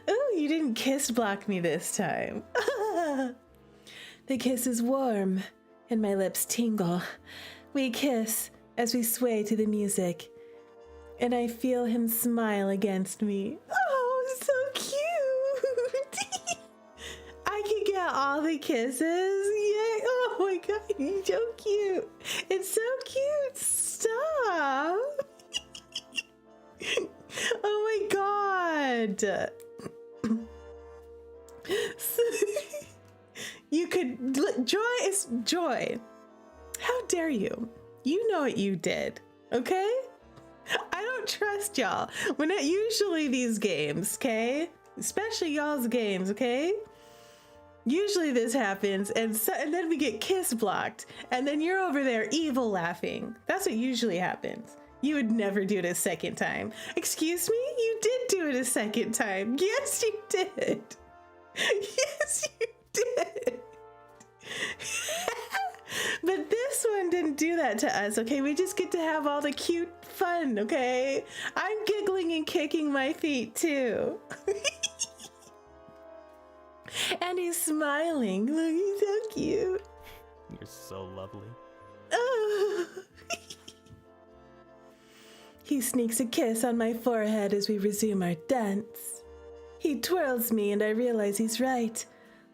Ooh, you didn't kiss block me this time. The kiss is warm, and my lips tingle. We kiss as we sway to the music, and I feel him smile against me. Oh, so cute! I can get all the kisses. Yay! Oh my god, he's so cute. It's so cute. Stop. Oh my god. You could, joy is joy. How dare you? You know what you did, okay? I don't trust y'all. We're not usually these games, okay? Especially y'all's games, okay? Usually this happens, and then we get kiss blocked, and then you're over there evil laughing. That's what usually happens. You would never do it a second time. Excuse me? You did do it a second time. Yes, you did. Yes, you did. But this one didn't do that to us, okay? We just get to have all the cute fun, okay? I'm giggling and kicking my feet too. And he's smiling. Look, he's so cute. You're so lovely. Oh. He sneaks a kiss on my forehead as we resume our dance. He twirls me and I realize he's right.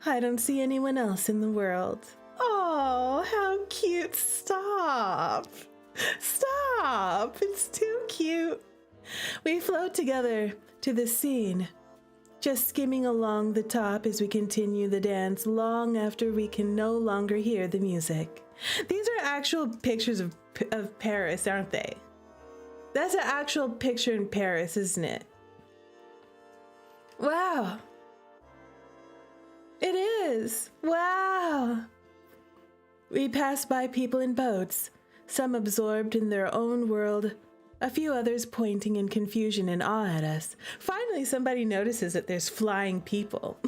I don't see anyone else in the world. Oh, how cute. Stop. Stop. It's too cute. We float together to the scene, just skimming along the top as we continue the dance long after we can no longer hear the music. These are actual pictures of Paris, aren't they? That's an actual picture in Paris, isn't it? Wow. It is. Wow. We pass by people in boats, some absorbed in their own world, a few others pointing in confusion and awe at us. Finally, somebody notices that there's flying people.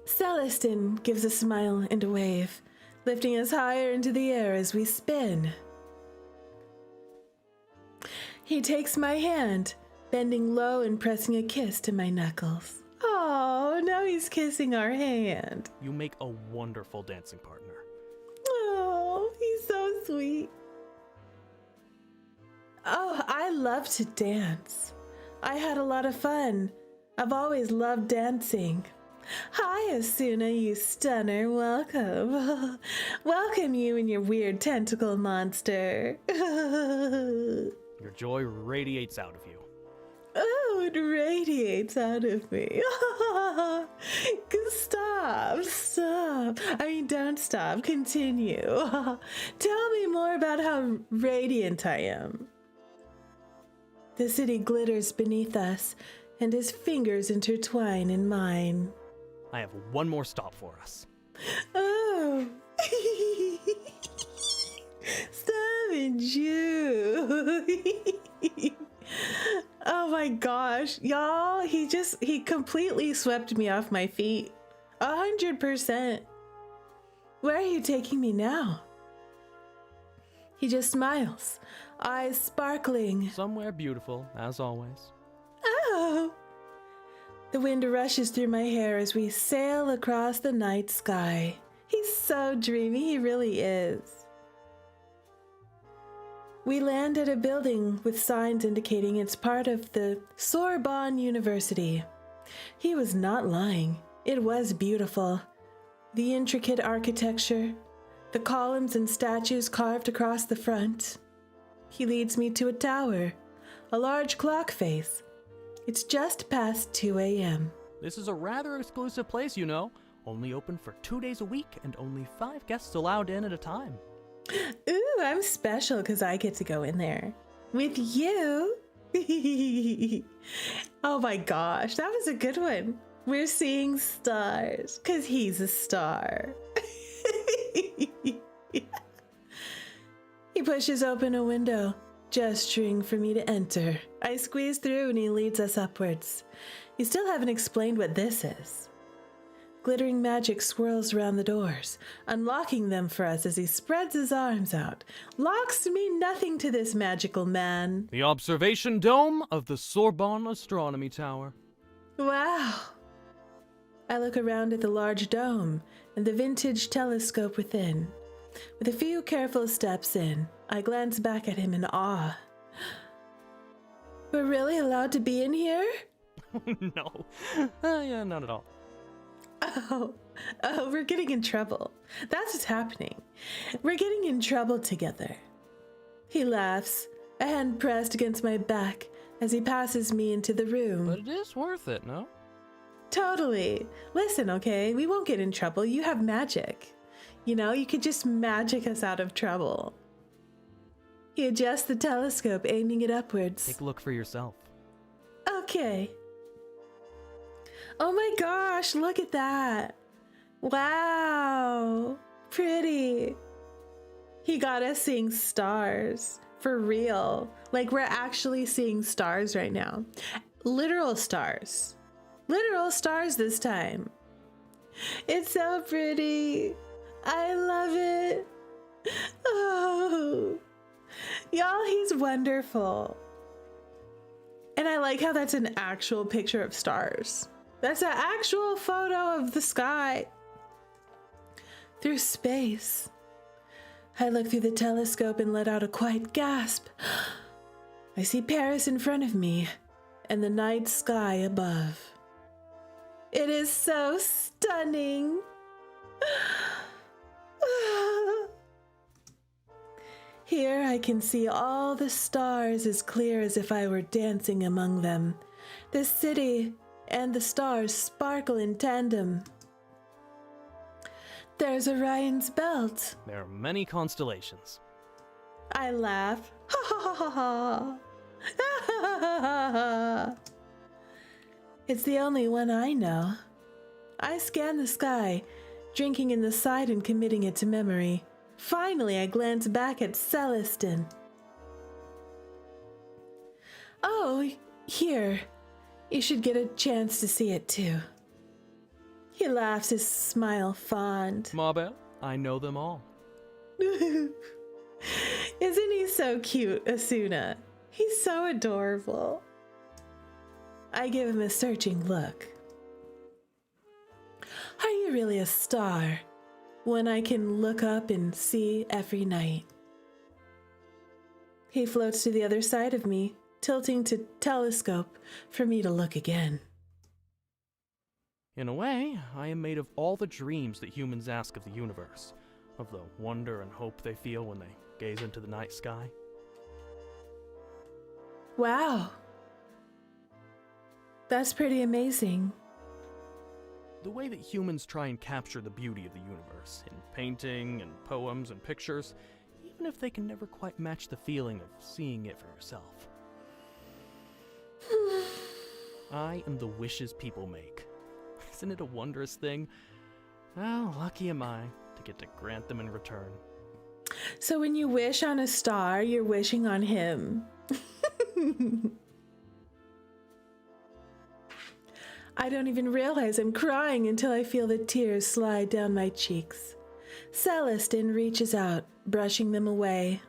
Celestin gives a smile and a wave, lifting us higher into the air as we spin. He takes my hand, bending low and pressing a kiss to my knuckles. Oh, now he's kissing our hand. You make a wonderful dancing partner. Oh, he's so sweet. Oh, I love to dance. I had a lot of fun. I've always loved dancing. Hi, Asuna, you stunner. Welcome. Welcome, you and your weird tentacle monster. Your joy radiates out of you. Oh, it radiates out of me. Stop. Don't stop. Continue. Tell me more about how radiant I am. The city glitters beneath us, and his fingers intertwine in mine. I have one more stop for us. Oh. Stop it, you. Oh my gosh, y'all, he completely swept me off my feet. 100%. Where are you taking me now? He just smiles, eyes sparkling. Somewhere beautiful, as always. Oh. The wind rushes through my hair as we sail across the night sky. He's so dreamy, he really is. We land at a building with signs indicating it's part of the Sorbonne University. He was not lying. It was beautiful. The intricate architecture, the columns and statues carved across the front. He leads me to a tower, a large clock face. It's just past 2 a.m. This is a rather exclusive place, you know. Only open for 2 days a week and only 5 guests allowed in at a time. Ooh, I'm special because I get to go in there. With you. Oh my gosh, that was a good one. We're seeing stars because he's a star. He pushes open a window, gesturing for me to enter. I squeeze through and he leads us upwards. You still haven't explained what this is. Glittering magic swirls around the doors, unlocking them for us as he spreads his arms out. Locks mean nothing to this magical man. The observation dome of the Sorbonne Astronomy Tower. Wow. I look around at the large dome and the vintage telescope within. With a few careful steps in, I glance back at him in awe. We're really allowed to be in here? No. Yeah, not at all. Oh, we're getting in trouble. That's what's happening. We're getting in trouble together. He laughs, a hand pressed against my back as he passes me into the room. But it is worth it, no? Totally. Listen, okay? We won't get in trouble. You have magic. You know, you could just magic us out of trouble. He adjusts the telescope, aiming it upwards. Take a look for yourself. Okay. Oh my gosh, look at that. Wow. Pretty. He got us seeing stars. For real. Like, we're actually seeing stars right now. Literal stars. Literal stars this time. It's so pretty. I love it. Oh. Y'all, he's wonderful. And I like how that's an actual picture of stars. That's an actual photo of the sky. Through space. I look through the telescope and let out a quiet gasp. I see Paris in front of me and the night sky above. It is so stunning. Here I can see all the stars as clear as if I were dancing among them. The city and the stars sparkle in tandem. There's Orion's belt. There are many constellations. I laugh. Ha ha ha ha ha. It's the only one I know. I scan the sky, drinking in the sight and committing it to memory. Finally, I glance back at Celestin. Oh, here. You should get a chance to see it too. He laughs, his smile fond. Ma Belle, I know them all. Isn't he so cute, Asuna? He's so adorable. I give him a searching look. Are you really a star? One I can look up and see every night. He floats to the other side of me, tilting to telescope for me to look again. In a way, I am made of all the dreams that humans ask of the universe, of the wonder and hope they feel when they gaze into the night sky. Wow. That's pretty amazing. The way that humans try and capture the beauty of the universe, in painting and poems and pictures, even if they can never quite match the feeling of seeing it for yourself. I am the wishes people make. Isn't it a wondrous thing? How lucky am I to get to grant them in return. So when you wish on a star, you're wishing on him. I don't even realize I'm crying until I feel the tears slide down my cheeks. Celestin reaches out, brushing them away.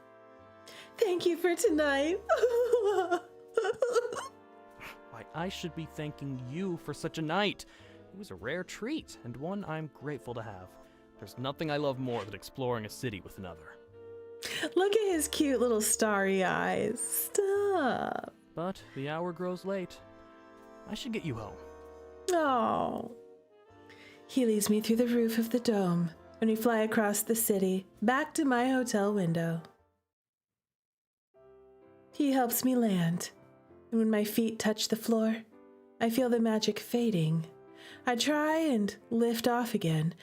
Thank you for tonight. Why, I should be thanking you for such a night. It was a rare treat, and one I'm grateful to have. There's nothing I love more than exploring a city with another. Look at his cute little starry eyes. Stop. But the hour grows late. I should get you home. Oh. He leads me through the roof of the dome, and we fly across the city, back to my hotel window. He helps me land, and when my feet touch the floor, I feel the magic fading. I try and lift off again,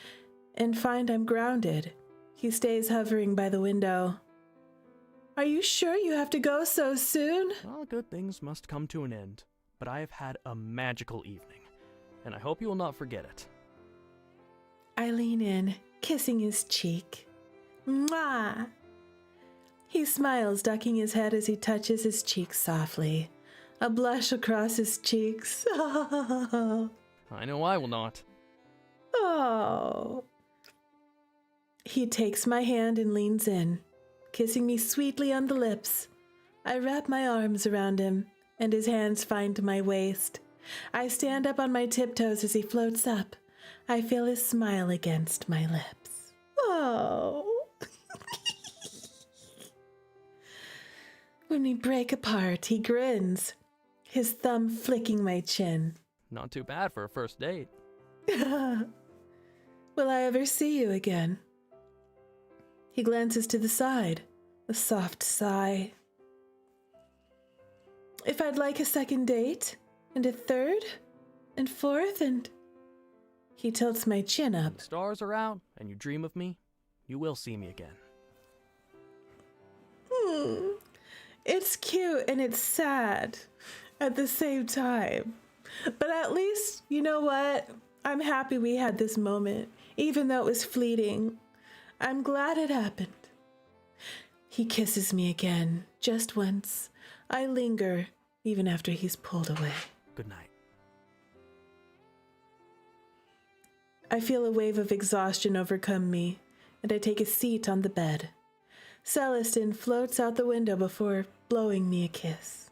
and find I'm grounded. He stays hovering by the window. Are you sure you have to go so soon? Well, good things must come to an end, but I have had a magical evening, and I hope you will not forget it. I lean in, kissing his cheek. Mwah! He smiles, ducking his head as he touches his cheek softly. A blush across his cheeks. Oh. I know I will not. Oh. He takes my hand and leans in, kissing me sweetly on the lips. I wrap my arms around him, and his hands find my waist. I stand up on my tiptoes as he floats up. I feel his smile against my lips. Oh. When we break apart, he grins, his thumb flicking my chin. Not too bad for a first date. Will I ever see you again? He glances to the side, a soft sigh. if I'd like a second date, and a third, and fourth, and... He tilts my chin up. When the stars are out and you dream of me, you will see me again. It's cute and it's sad at the same time. But at least, you know what? I'm happy we had this moment, even though it was fleeting. I'm glad it happened. He kisses me again, just once. I linger, even after he's pulled away. Good night. I feel a wave of exhaustion overcome me, and I take a seat on the bed. Celestine floats out the window before blowing me a kiss.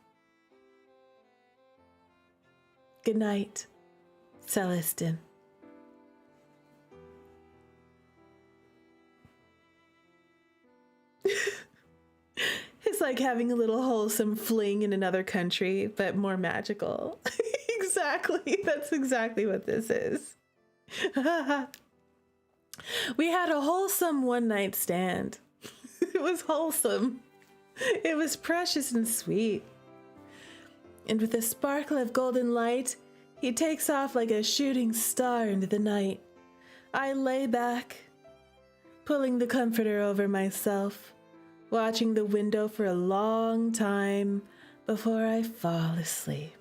Good night, Celestine. It's like having a little wholesome fling in another country, but more magical. Exactly. That's exactly what this is. We had a wholesome one-night stand. It was wholesome. It was precious and sweet. And with a sparkle of golden light, he takes off like a shooting star into the night. I lay back, pulling the comforter over myself, watching the window for a long time before I fall asleep.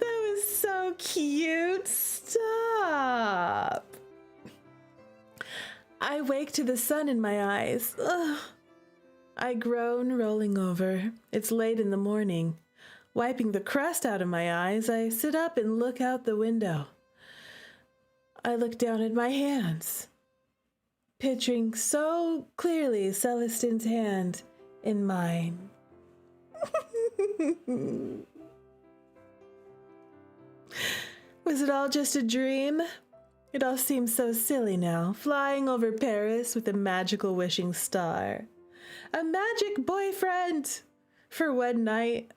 That was so cute. Stop. I wake to the sun in my eyes. Ugh. I groan, rolling over. It's late in the morning. Wiping the crust out of my eyes, I sit up and look out the window. I look down at my hands, picturing so clearly Celestine's hand in mine. Was it all just a dream? It all seems so silly now, flying over Paris with a magical wishing star. A magic boyfriend! For one night.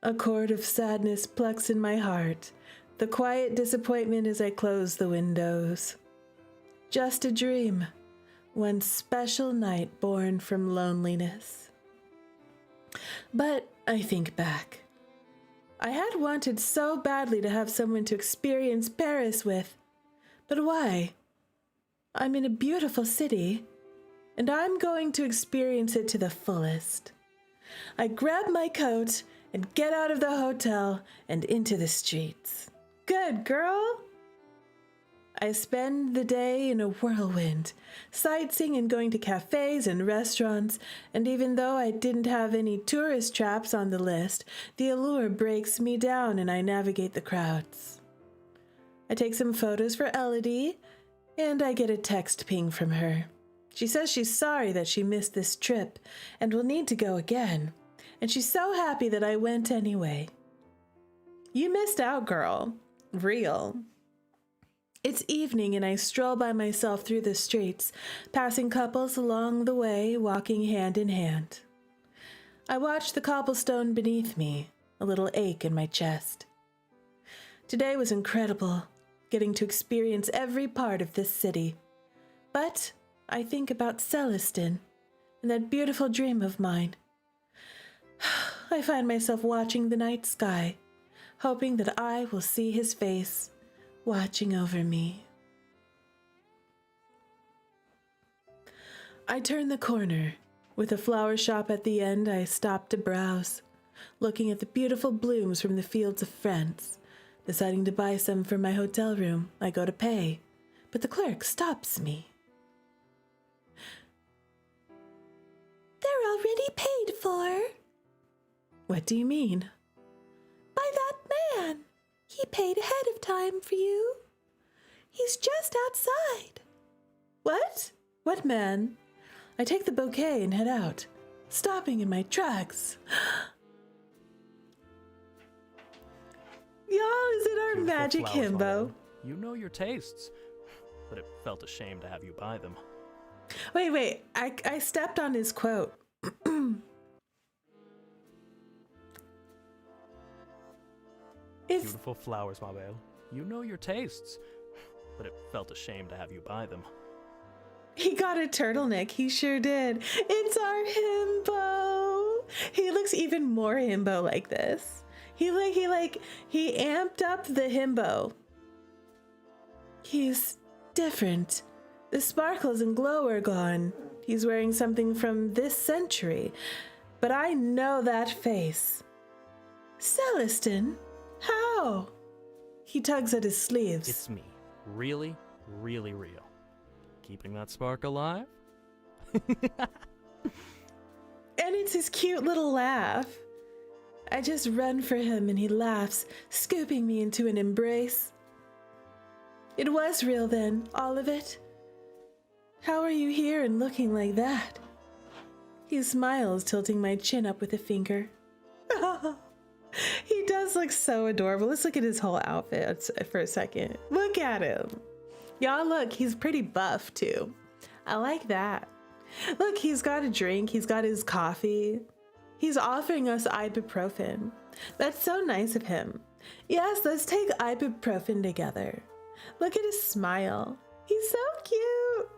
A chord of sadness plucks in my heart, the quiet disappointment as I close the windows. Just a dream, one special night born from loneliness. But I think back. I had wanted so badly to have someone to experience Paris with. But why? I'm in a beautiful city, and I'm going to experience it to the fullest. I grab my coat and get out of the hotel and into the streets. Good girl! I spend the day in a whirlwind, sightseeing and going to cafes and restaurants, and even though I didn't have any tourist traps on the list, the allure breaks me down and I navigate the crowds. I take some photos for Elodie, and I get a text ping from her. She says she's sorry that she missed this trip and will need to go again, and she's so happy that I went anyway. You missed out, girl. Real. It's evening and I stroll by myself through the streets, passing couples along the way, walking hand in hand. I watch the cobblestone beneath me, a little ache in my chest. Today was incredible, getting to experience every part of this city. But I think about Celestine and that beautiful dream of mine. I find myself watching the night sky, hoping that I will see his face watching over me. I turn the corner. With a flower shop at the end, I stop to browse, looking at the beautiful blooms from the fields of France. Deciding to buy some for my hotel room, I go to pay, but the clerk stops me. They're already paid for. What do you mean? By that man. He paid ahead of time for you. He's just outside. What? What man? I take the bouquet and head out, stopping in my tracks. Y'all, is it our Beautiful magic flowers, himbo? Mario. You know your tastes, but it felt a shame to have you buy them. Wait, I stepped on his quote. Beautiful flowers, Mabel. You know your tastes, but it felt a shame to have you buy them. He got a turtleneck. He sure did. It's our himbo. He looks even more himbo like this. He amped up the himbo. He's different. The sparkles and glow are gone. He's wearing something from this century, but I know that face. Celestin, how? He tugs at his sleeves. It's me. Really, really real. Keeping that spark alive? And it's his cute little laugh. I just run for him and he laughs, scooping me into an embrace. It was real then, all of it. How are you here and looking like that? He smiles, tilting my chin up with a finger. He does look so adorable. Let's look at his whole outfit for a second. Look at him. Y'all look, he's pretty buff too. I like that. Look, he's got a drink. He's got his coffee. He's offering us ibuprofen. That's so nice of him. Yes, let's take ibuprofen together. Look at his smile. He's so cute.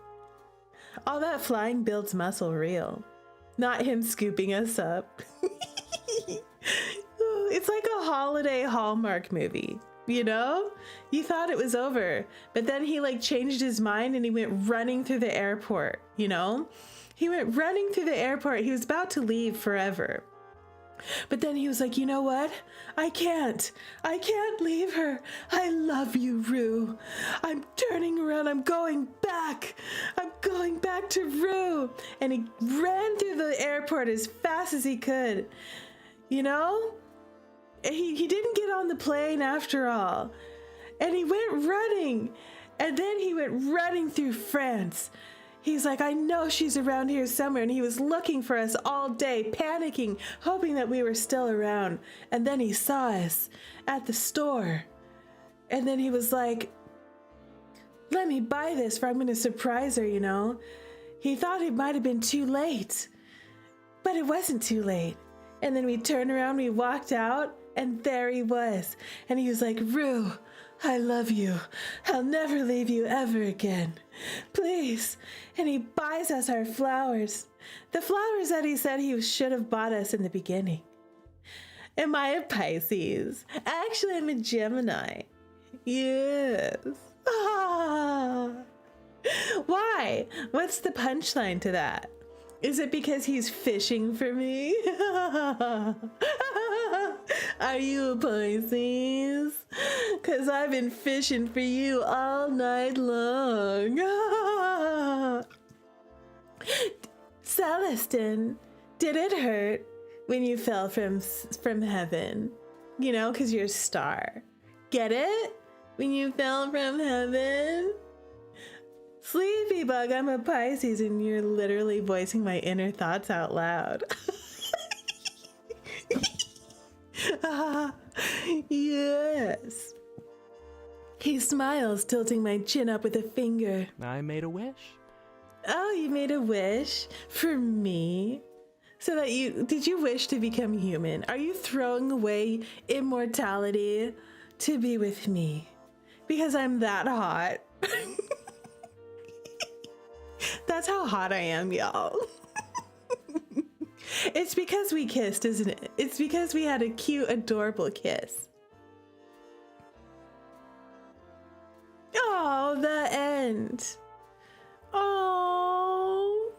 All that flying builds muscle real. Not him scooping us up. It's like a holiday Hallmark movie, you know? You thought it was over, but then he changed his mind and he went running through the airport, you know? He went running through the airport. He was about to leave forever. But then he was like, you know what? I can't leave her. I love you, Rue. I'm turning around. I'm going back to Rue. And he ran through the airport as fast as he could. You know? He didn't get on the plane after all. And he went running. And then he went running through France. He's like, I know she's around here somewhere. And he was looking for us all day, panicking, hoping that we were still around. And then he saw us at the store. And then he was like, let me buy this for I'm going to surprise her, you know. He thought it might have been too late. But it wasn't too late. And then we turned around, we walked out, and there he was. And he was like, Rue, I love you. I'll never leave you ever again. Please. And he buys us our flowers. The flowers that he said he should have bought us in the beginning. Am I a Pisces? Actually, I'm a Gemini. Yes. Ah. Why? What's the punchline to that? Is it because he's fishing for me? Are you a Pisces? 'Cause I've been fishing for you all night long. Celestin, did it hurt when you fell from heaven? You know, 'cause you're a star. Get it? When you fell from heaven? Sleepy bug, I'm a Pisces and you're literally voicing my inner thoughts out loud. Yes. He smiles, tilting my chin up with a finger. I made a wish. Oh, you made a wish for me? So that did you wish to become human? Are you throwing away immortality to be with me? Because I'm that hot. That's how hot I am, y'all. It's because we kissed, isn't it? It's because we had a cute, adorable kiss. Oh, the end. Oh,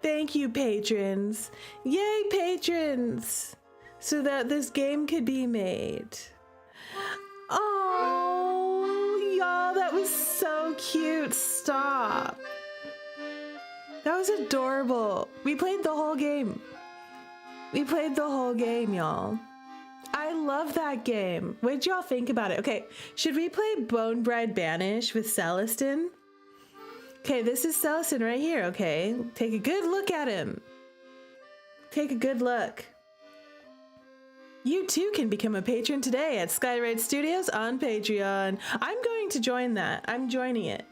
thank you, patrons. Yay, patrons. So that this game could be made. Oh, y'all, that was so cute. Stop. That was adorable. We played the whole game. We played the whole game, y'all. I love that game. What did y'all think about it? Okay, should we play Bone Bride Banish with Celestin? Okay, this is Celestin right here, okay? Take a good look at him. Take a good look. You too can become a patron today at Skywrite Studios on Patreon. I'm going to join that. I'm joining it.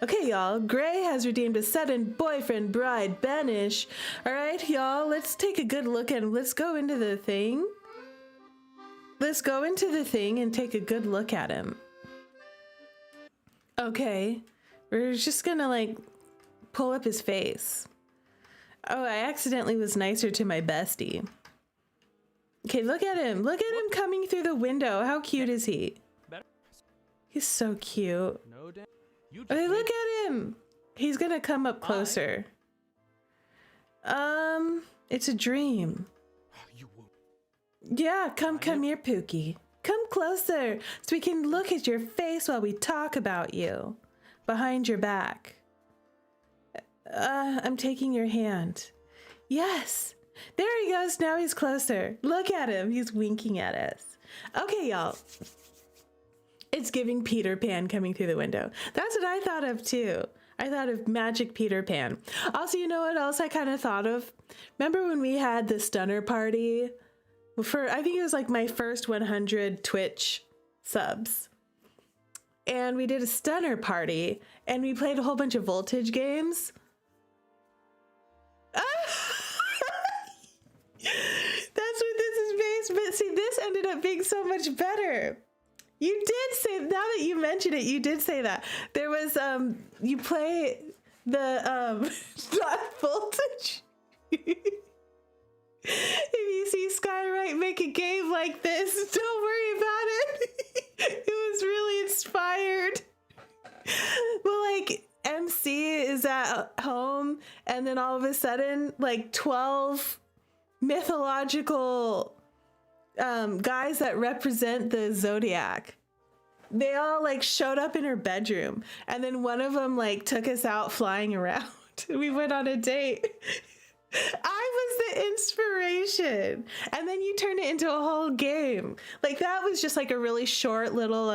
Okay, y'all, Gray has redeemed a sudden boyfriend bride banish. All right, y'all, let's take a good look and let's go into the thing. Let's go into the thing and take a good look at him. Okay, we're just gonna pull up his face. Oh, I accidentally was nicer to my bestie. Okay, look at him. Look at him coming through the window. How cute is he? He's so cute. No doubt. Okay, look at him. He's gonna come up closer. It's a dream. You won't. Yeah, come here, Pookie. Come closer so we can look at your face while we talk about you. Behind your back. I'm taking your hand. Yes. There he goes. Now he's closer. Look at him. He's winking at us. Okay, y'all. It's giving Peter Pan coming through the window. That's what I thought of too. I thought of magic Peter Pan. Also, you know what else I kind of thought of? Remember when we had the stunner party? I think it was like my first 100 Twitch subs. And we did a stunner party and we played a whole bunch of voltage games. That's what this is based, but see, this ended up being so much better. You did say, now that you mention it, you did say that. There was, you play the, not voltage. If you see Skywrite make a game like this, don't worry about it. It was really inspired. Well, like, MC is at home, and then all of a sudden, like 12 mythological guys that represent the zodiac, they all like showed up in her bedroom, and then one of them like took us out flying around. We went on a date. I was the inspiration, and then you turned it into a whole game. Like, that was just like a really short little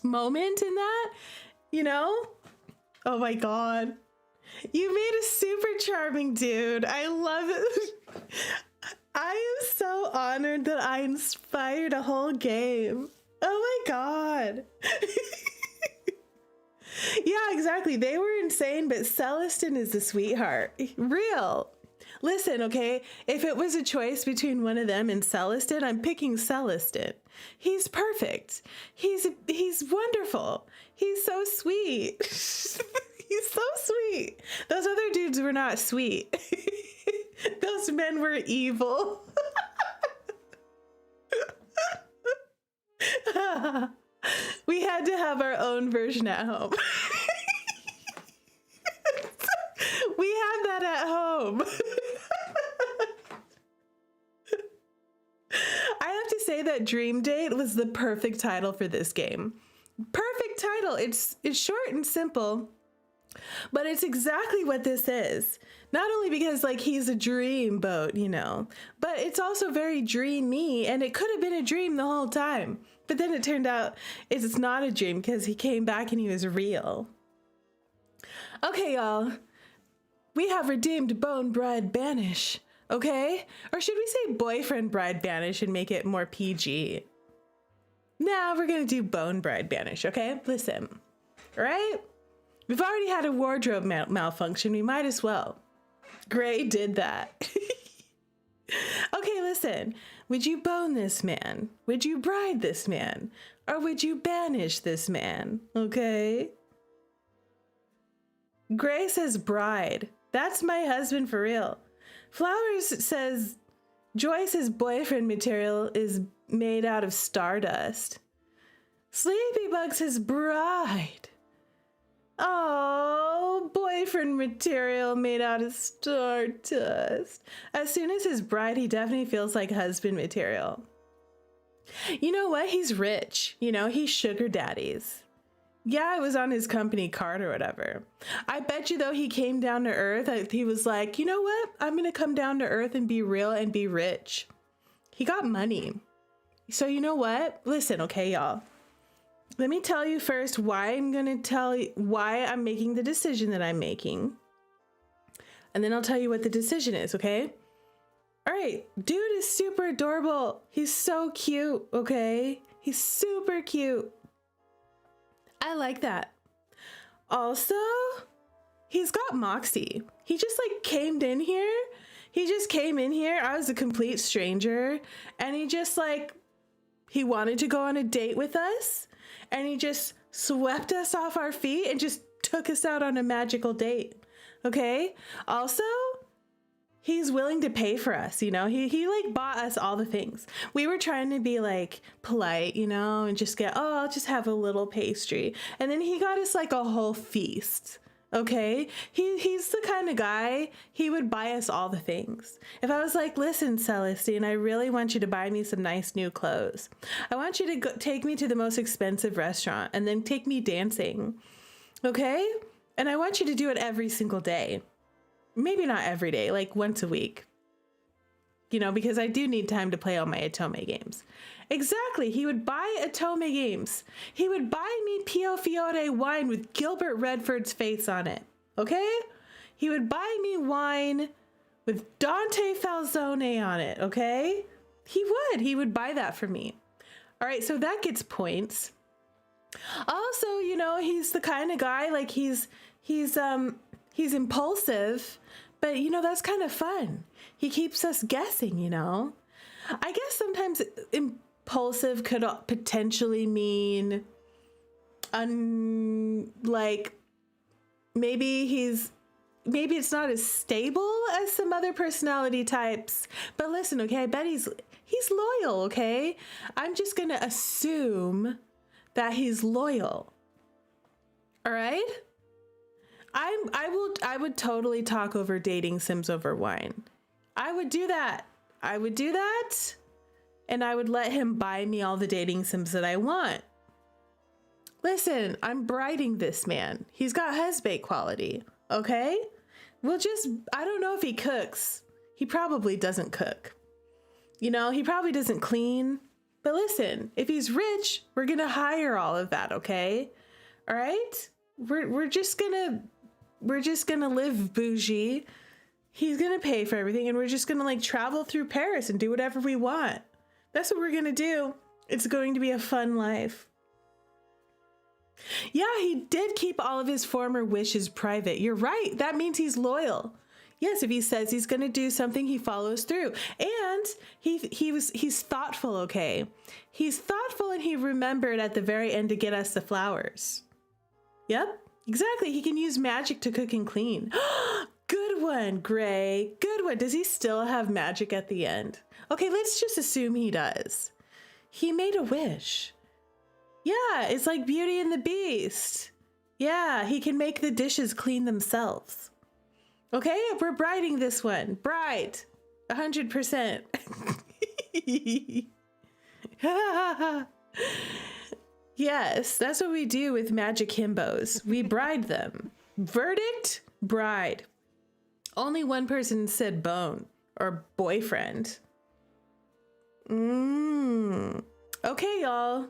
moment in that, you know? Oh my god, you made a super charming dude. I love it. I am so honored that I inspired a whole game. Oh my god. Yeah, exactly. They were insane, but Celestin is the sweetheart. Real. Listen, okay? If it was a choice between one of them and Celestin, I'm picking Celestin. He's perfect. He's wonderful. He's so sweet. He's so sweet. Those other dudes were not sweet. Those men were evil. We had to have our own version at home. We have that at home. I have to say that Dream Date was the perfect title for this game. Perfect title. It's short and simple, but it's exactly what this is. Not only because like he's a dream boat, you know, but it's also very dreamy, and it could have been a dream the whole time. But then it turned out it's not a dream because he came back and he was real. Okay, y'all. We have redeemed Bone Bride Banish, okay? Or should we say Boyfriend Bride Banish and make it more PG? Nah, we're gonna do Bone Bride Banish, okay? Listen, all right? We've already had a wardrobe malfunction. We might as well. Gray did that. Okay, listen. Would you bone this man? Would you bride this man? Or would you banish this man? Okay? Gray says bride. That's my husband for real. Flowers says Joyce's boyfriend material is made out of stardust. Sleepybug says bride. Oh, boyfriend material made out of stardust. As soon as his bride, he definitely feels like husband material. You know what? He's rich. You know, he's sugar daddies. Yeah, it was on his company card or whatever. I bet you though he came down to earth. He was like, you know what? I'm going to come down to earth and be real and be rich. He got money. So you know what? Listen, okay, y'all. Let me tell you first why I'm making the decision that I'm making. And then I'll tell you what the decision is, okay? All right, dude is super adorable. He's so cute, okay? He's super cute. I like that. Also, he's got moxie. He just like came in here. He just came in here. I was a complete stranger. And he wanted to go on a date with us. And he just swept us off our feet and just took us out on a magical date. Okay. Also, he's willing to pay for us, you know? He like bought us all the things. We were trying to be like polite, you know, and just get, oh, I'll just have a little pastry. And then he got us like a whole feast. Okay. He's the kind of guy, he would buy us all the things. If I was like, listen, Celestine, I really want you to buy me some nice new clothes. I want you to take me to the most expensive restaurant and then take me dancing. Okay. And I want you to do it every single day. Maybe not every day, like once a week. You know, because I do need time to play all my Otome games. Exactly. He would buy Otome games. He would buy me Pio Fiore wine with Gilbert Redford's face on it. Okay? He would buy me wine with Dante Falzone on it. Okay? He would buy that for me. All right. So that gets points. Also, you know, he's the kind of guy, like he's impulsive, but you know, that's kind of fun. He keeps us guessing, you know. I guess sometimes impulsive could potentially mean like maybe it's not as stable as some other personality types. But listen, okay, I bet he's loyal, okay? I'm just going to assume that he's loyal. All right? I would totally talk over dating sims over wine. I would do that. And I would let him buy me all the dating sims that I want. Listen, I'm briding this man. He's got husband quality, okay? I don't know if he cooks. He probably doesn't cook. You know, he probably doesn't clean. But listen, if he's rich, we're going to hire all of that, okay? All right? We're just going to live bougie. He's going to pay for everything, and we're just going to like travel through Paris and do whatever we want. That's what we're going to do. It's going to be a fun life. Yeah, he did keep all of his former wishes private. You're right. That means he's loyal. Yes, if he says he's going to do something, he follows through. And he's thoughtful, okay? He's thoughtful, and he remembered at the very end to get us the flowers. Yep, exactly. He can use magic to cook and clean. Good one, Gray. Good one. Does he still have magic at the end? Okay, let's just assume he does. He made a wish. Yeah, it's like Beauty and the Beast. Yeah, he can make the dishes clean themselves. Okay, we're briding this one. Bride. 100%. Yes, that's what we do with magic himbos. We bride them. Verdict? Bride. Only one person said bone or boyfriend. Okay, y'all.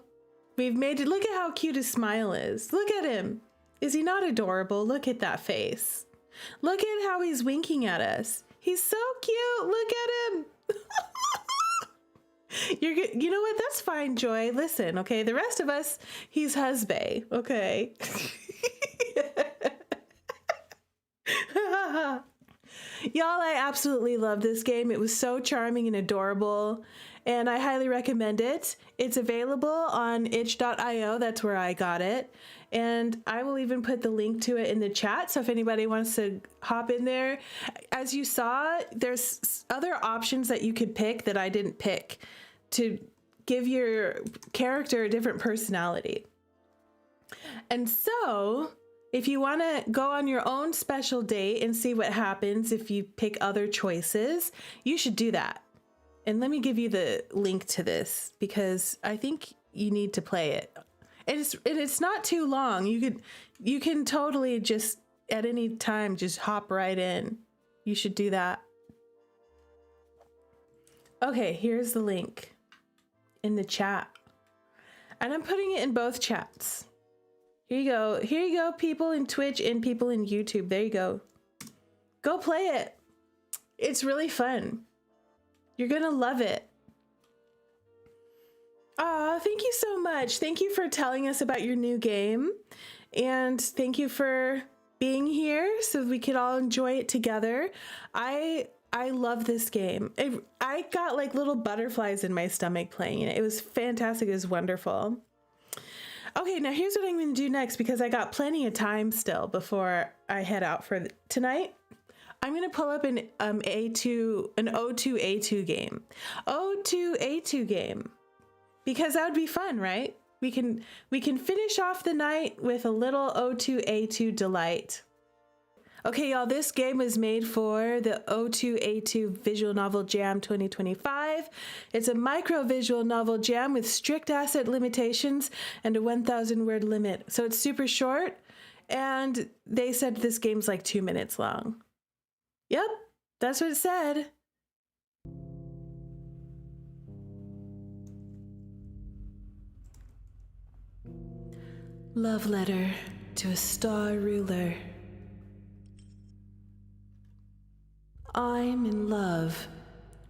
We've made it. Look at how cute his smile is. Look at him. Is he not adorable? Look at that face. Look at how he's winking at us. He's so cute. Look at him. You know what? That's fine, Joy. Listen, okay? The rest of us, he's husband, okay? Y'all, I absolutely love this game. It was so charming and adorable, and I highly recommend it. It's available on itch.io. That's where I got it. And I will even put the link to it in the chat. So if anybody wants to hop in there, as you saw, there's other options that you could pick that I didn't pick to give your character a different personality. And so if you want to go on your own special date and see what happens if you pick other choices, you should do that. And let me give you the link to this because I think you need to play it. It's not too long. You can totally just at any time just hop right in. You should do that. Okay, here's the link in the chat. And I'm putting it in both chats. Here you go. Here you go, people in Twitch and people in YouTube. There you go. Go play it. It's really fun. You're going to love it. Aw, thank you so much. Thank you for telling us about your new game. And thank you for being here so we could all enjoy it together. I love this game. I got like little butterflies in my stomach playing it. It was fantastic. It was wonderful. Okay, now here's what I'm going to do next because I got plenty of time still before I head out for tonight. I'm going to pull up an O2A2 game. O2A2 game. Because that would be fun, right? We can finish off the night with a little O2A2 delight. Okay, y'all, this game was made for the O2A2 Visual Novel Jam 2025. It's a micro visual novel jam with strict asset limitations and a 1,000 word limit. So it's super short, and they said this game's like 2 minutes long. Yep, that's what it said. Love letter to a star ruler. I'm in love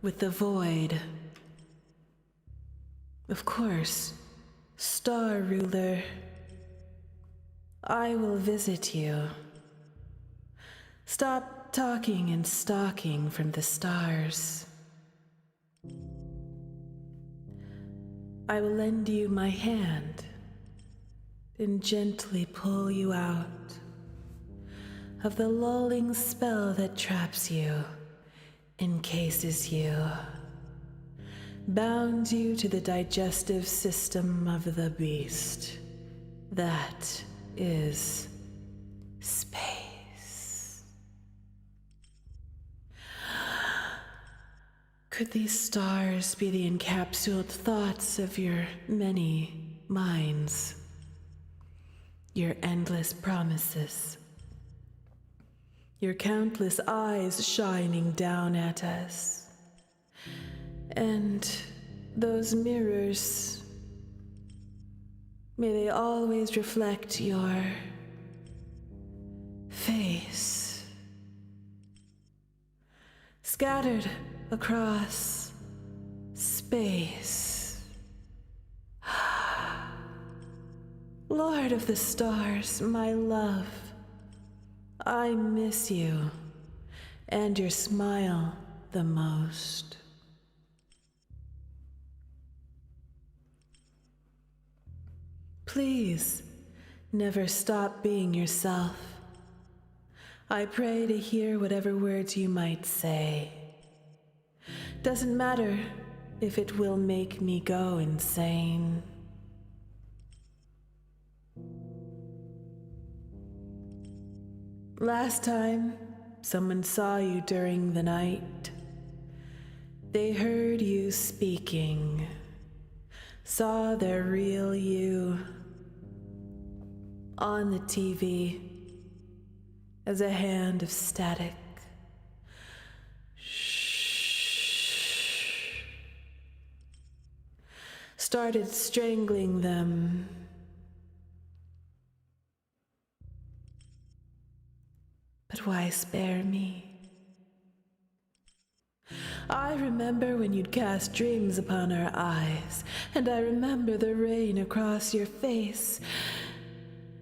with the void. Of course, star ruler. I will visit you. Stop talking and stalking from the stars. I will lend you my hand and gently pull you out of the lulling spell that traps you, encases you, bounds you to the digestive system of the beast. That is space. Could these stars be the encapsulated thoughts of your many minds? Your endless promises, your countless eyes shining down at us, and those mirrors, may they always reflect your face, scattered across space. Lord of the stars, my love, I miss you and your smile the most. Please, never stop being yourself. I pray to hear whatever words you might say. Doesn't matter if it will make me go insane. Last time, someone saw you during the night. They heard you speaking, saw the real you on the TV as a hand of static. Shh. Started strangling them. But why spare me? I remember when you'd cast dreams upon our eyes, and I remember the rain across your face,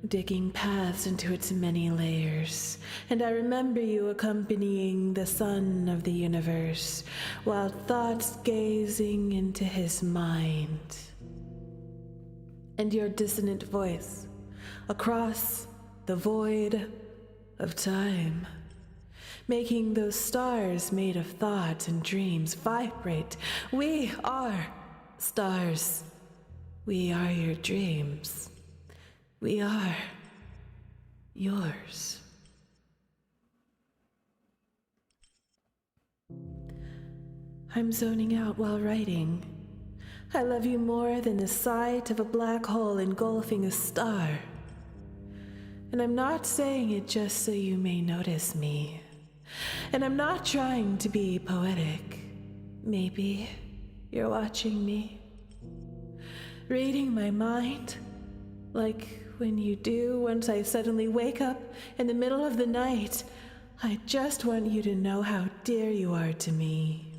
digging paths into its many layers, and I remember you accompanying the sun of the universe, while thoughts gazing into his mind, and your dissonant voice across the void of time, making those stars made of thought and dreams vibrate. We are stars. We are your dreams. We are yours. I'm zoning out while writing. I love you more than the sight of a black hole engulfing a star. And I'm not saying it just so you may notice me. And I'm not trying to be poetic. Maybe you're watching me, reading my mind, like when you do once I suddenly wake up in the middle of the night. I just want you to know how dear you are to me.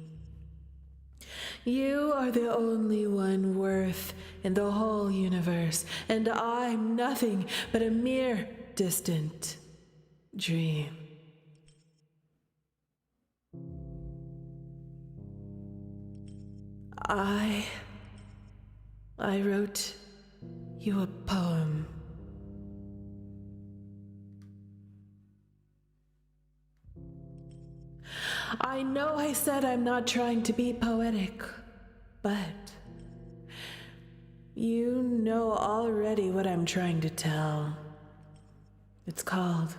You are the only one worth in the whole universe, and I'm nothing but a mere distant dream. I wrote you a poem. I know I said I'm not trying to be poetic, but you know already what I'm trying to tell. It's called,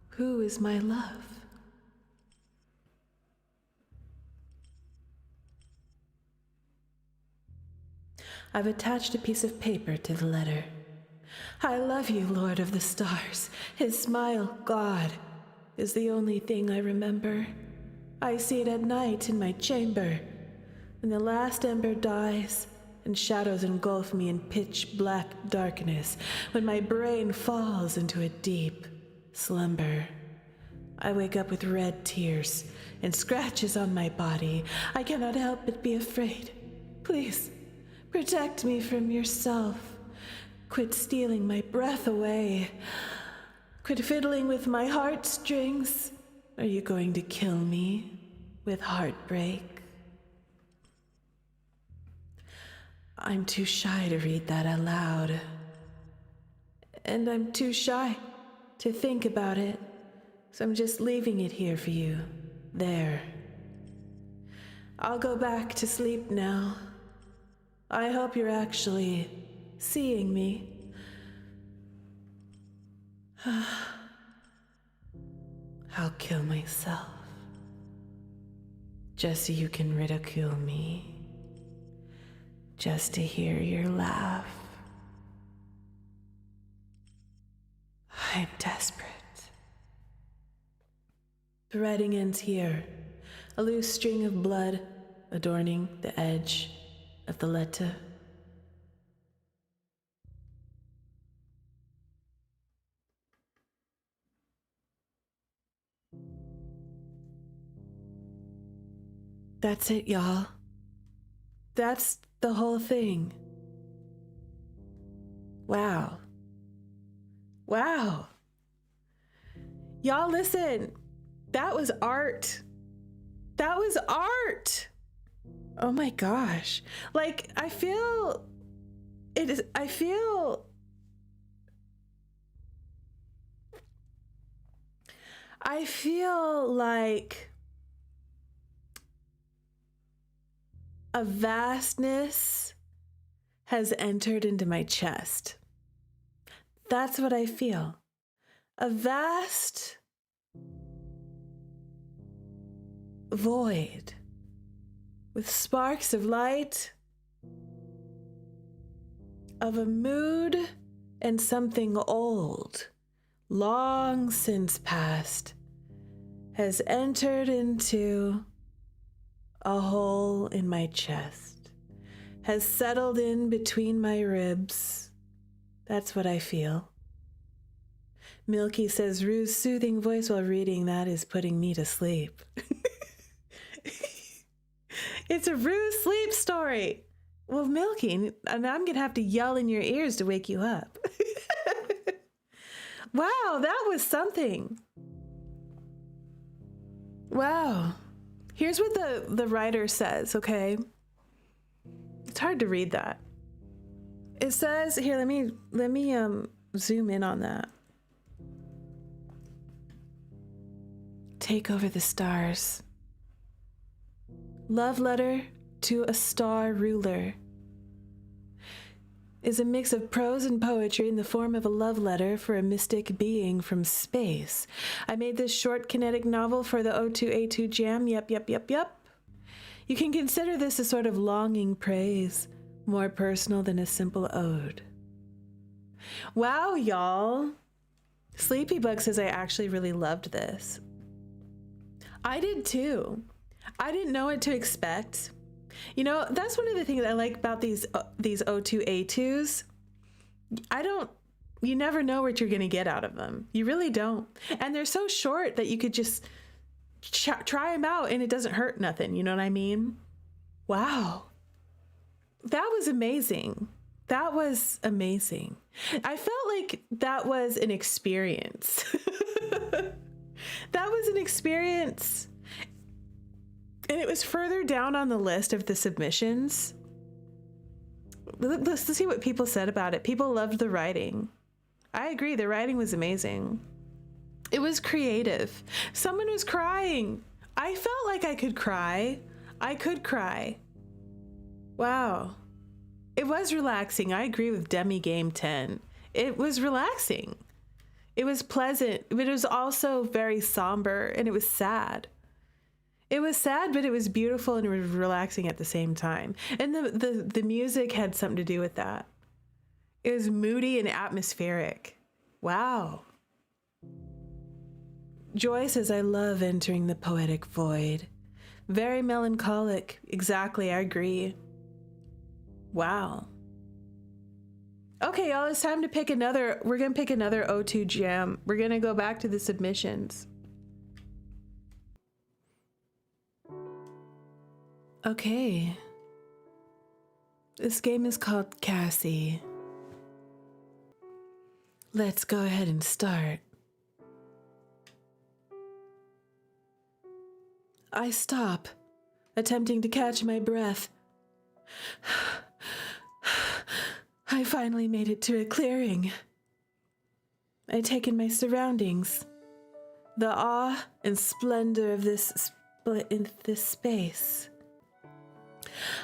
Who is My Love? I've attached a piece of paper to the letter. I love you, Lord of the Stars. His smile, God, is the only thing I remember. I see it at night in my chamber. When the last ember dies and shadows engulf me in pitch black darkness, when my brain falls into a deep slumber, I wake up with red tears and scratches on my body. I cannot help but be afraid. Please, protect me from yourself. Quit stealing my breath away. Quit fiddling with my heartstrings. Are you going to kill me with heartbreak? I'm too shy to read that aloud. And I'm too shy to think about it. So I'm just leaving it here for you. There. I'll go back to sleep now. I hope you're actually seeing me. I'll kill myself just so you can ridicule me, just to hear your laugh. I'm desperate. The writing ends here, a loose string of blood adorning the edge of the letter. That's it, y'all. That's the whole thing. Wow. Wow. Y'all listen. That was art. That was art. Oh my gosh. Like, I feel like a vastness has entered into my chest. That's what I feel. A vast void with sparks of light, of a mood and something old, long since past, has entered into a hole in my chest, has settled in between my ribs. That's what I feel. Milky says Rue's soothing voice while reading that is putting me to sleep. It's a Rue sleep story. Well, Milky, and I'm going to have to yell in your ears to wake you up. Wow, that was something. Wow. Here's what the writer says, okay? It's hard to read that. It says, here, let me zoom in on that. Take over the stars. Love letter to a star ruler is a mix of prose and poetry in the form of a love letter for a mystic being from space. I made this short kinetic novel for the O2A2 Jam. Yep. You can consider this a sort of longing praise, more personal than a simple ode. Wow, y'all. Sleepybug says I actually really loved this. I did too. I didn't know what to expect. You know, that's one of the things I like about these O2A2s. You never know what you're going to get out of them. You really don't. And they're so short that you could just try them out and it doesn't hurt nothing. You know what I mean? Wow. That was amazing. That was amazing. I felt like that was an experience. That was an experience. And it was further down on the list of the submissions. let's see what people said about it. People loved the writing. I agree, the writing was amazing. It was creative. Someone was crying. I felt like I could cry. I could cry. Wow. It was relaxing. I agree with Demi Game 10. It was relaxing. It was pleasant, but it was also very somber, and it was sad. It was sad, but it was beautiful and it was relaxing at the same time. And the music had something to do with that. It was moody and atmospheric. Wow. Joy says, I love entering the poetic void. Very melancholic. Exactly, I agree. Wow. Okay, y'all, it's time to pick another. We're going to pick another O2 jam. We're going to go back to the submissions. Okay. This game is called Cassie. Let's go ahead and start. I stop, attempting to catch my breath. I finally made it to a clearing. I take in my surroundings, the awe and splendor of this space.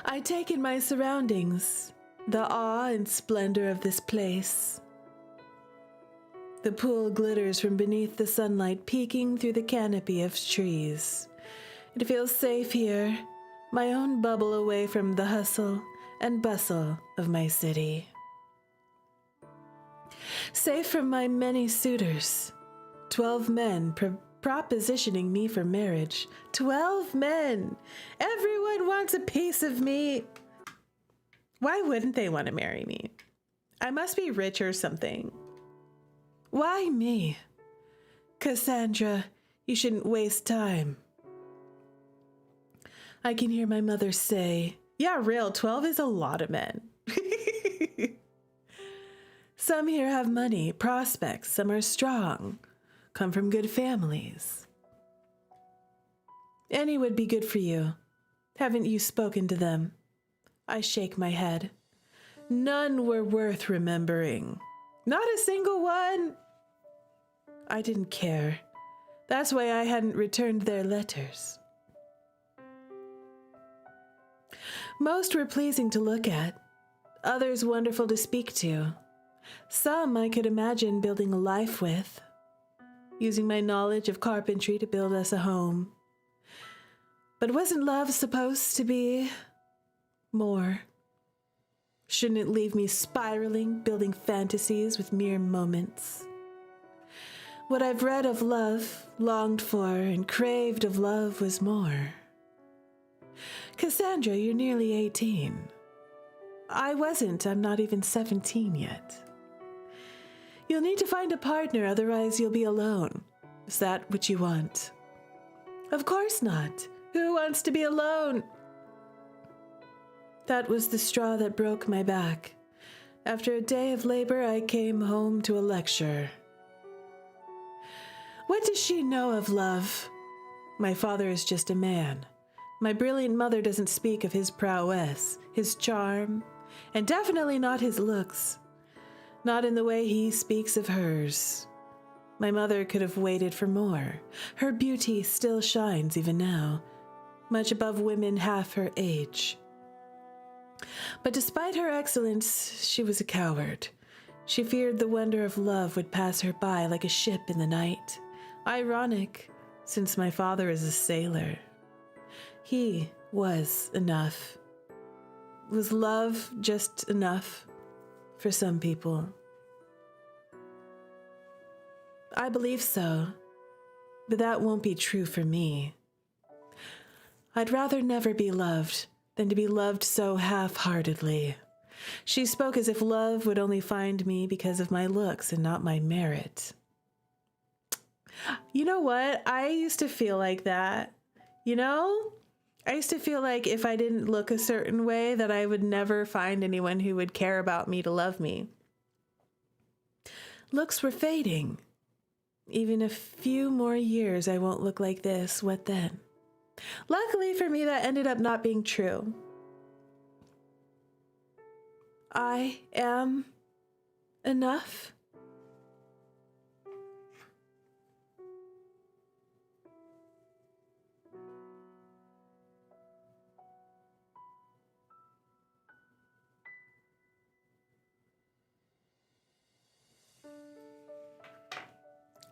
I take in my surroundings, the awe and splendor of this place. The pool glitters from beneath the sunlight peeking through the canopy of trees. It feels safe here, my own bubble away from the hustle and bustle of my city. Safe from my many suitors, 12 men propositioning me for marriage. 12 men! Everyone wants a piece of me. Why wouldn't they want to marry me? I must be rich or something. Why me? Cassandra, you shouldn't waste time. I can hear my mother say, yeah, real, 12 is a lot of men. Some here have money, prospects, some are strong, come from good families. Any would be good for you. Haven't you spoken to them? I shake my head. None were worth remembering. Not a single one. I didn't care. That's why I hadn't returned their letters. Most were pleasing to look at, others wonderful to speak to. Some I could imagine building a life with, using my knowledge of carpentry to build us a home. But wasn't love supposed to be more? Shouldn't it leave me spiraling, building fantasies with mere moments? What I've read of love, longed for, and craved of love was more. Cassandra, you're nearly 18. I wasn't. I'm not even 17 yet. You'll need to find a partner, otherwise you'll be alone. Is that what you want? Of course not. Who wants to be alone? That was the straw that broke my back. After a day of labor, I came home to a lecture. What does she know of love? My father is just a man. My brilliant mother doesn't speak of his prowess, his charm, and definitely not his looks. Not in the way he speaks of hers. My mother could have waited for more. Her beauty still shines even now, much above women half her age. But despite her excellence, she was a coward. She feared the wonder of love would pass her by like a ship in the night. Ironic, since my father is a sailor. He was enough. Was love just enough for some people? I believe so, but that won't be true for me. I'd rather never be loved than to be loved so half-heartedly. She spoke as if love would only find me because of my looks and not my merit. You know what? I used to feel like that. You know? I used to feel like if I didn't look a certain way, that I would never find anyone who would care about me to love me. Looks were fading. Even a few more years, I won't look like this. What then? Luckily for me, that ended up not being true. I am enough?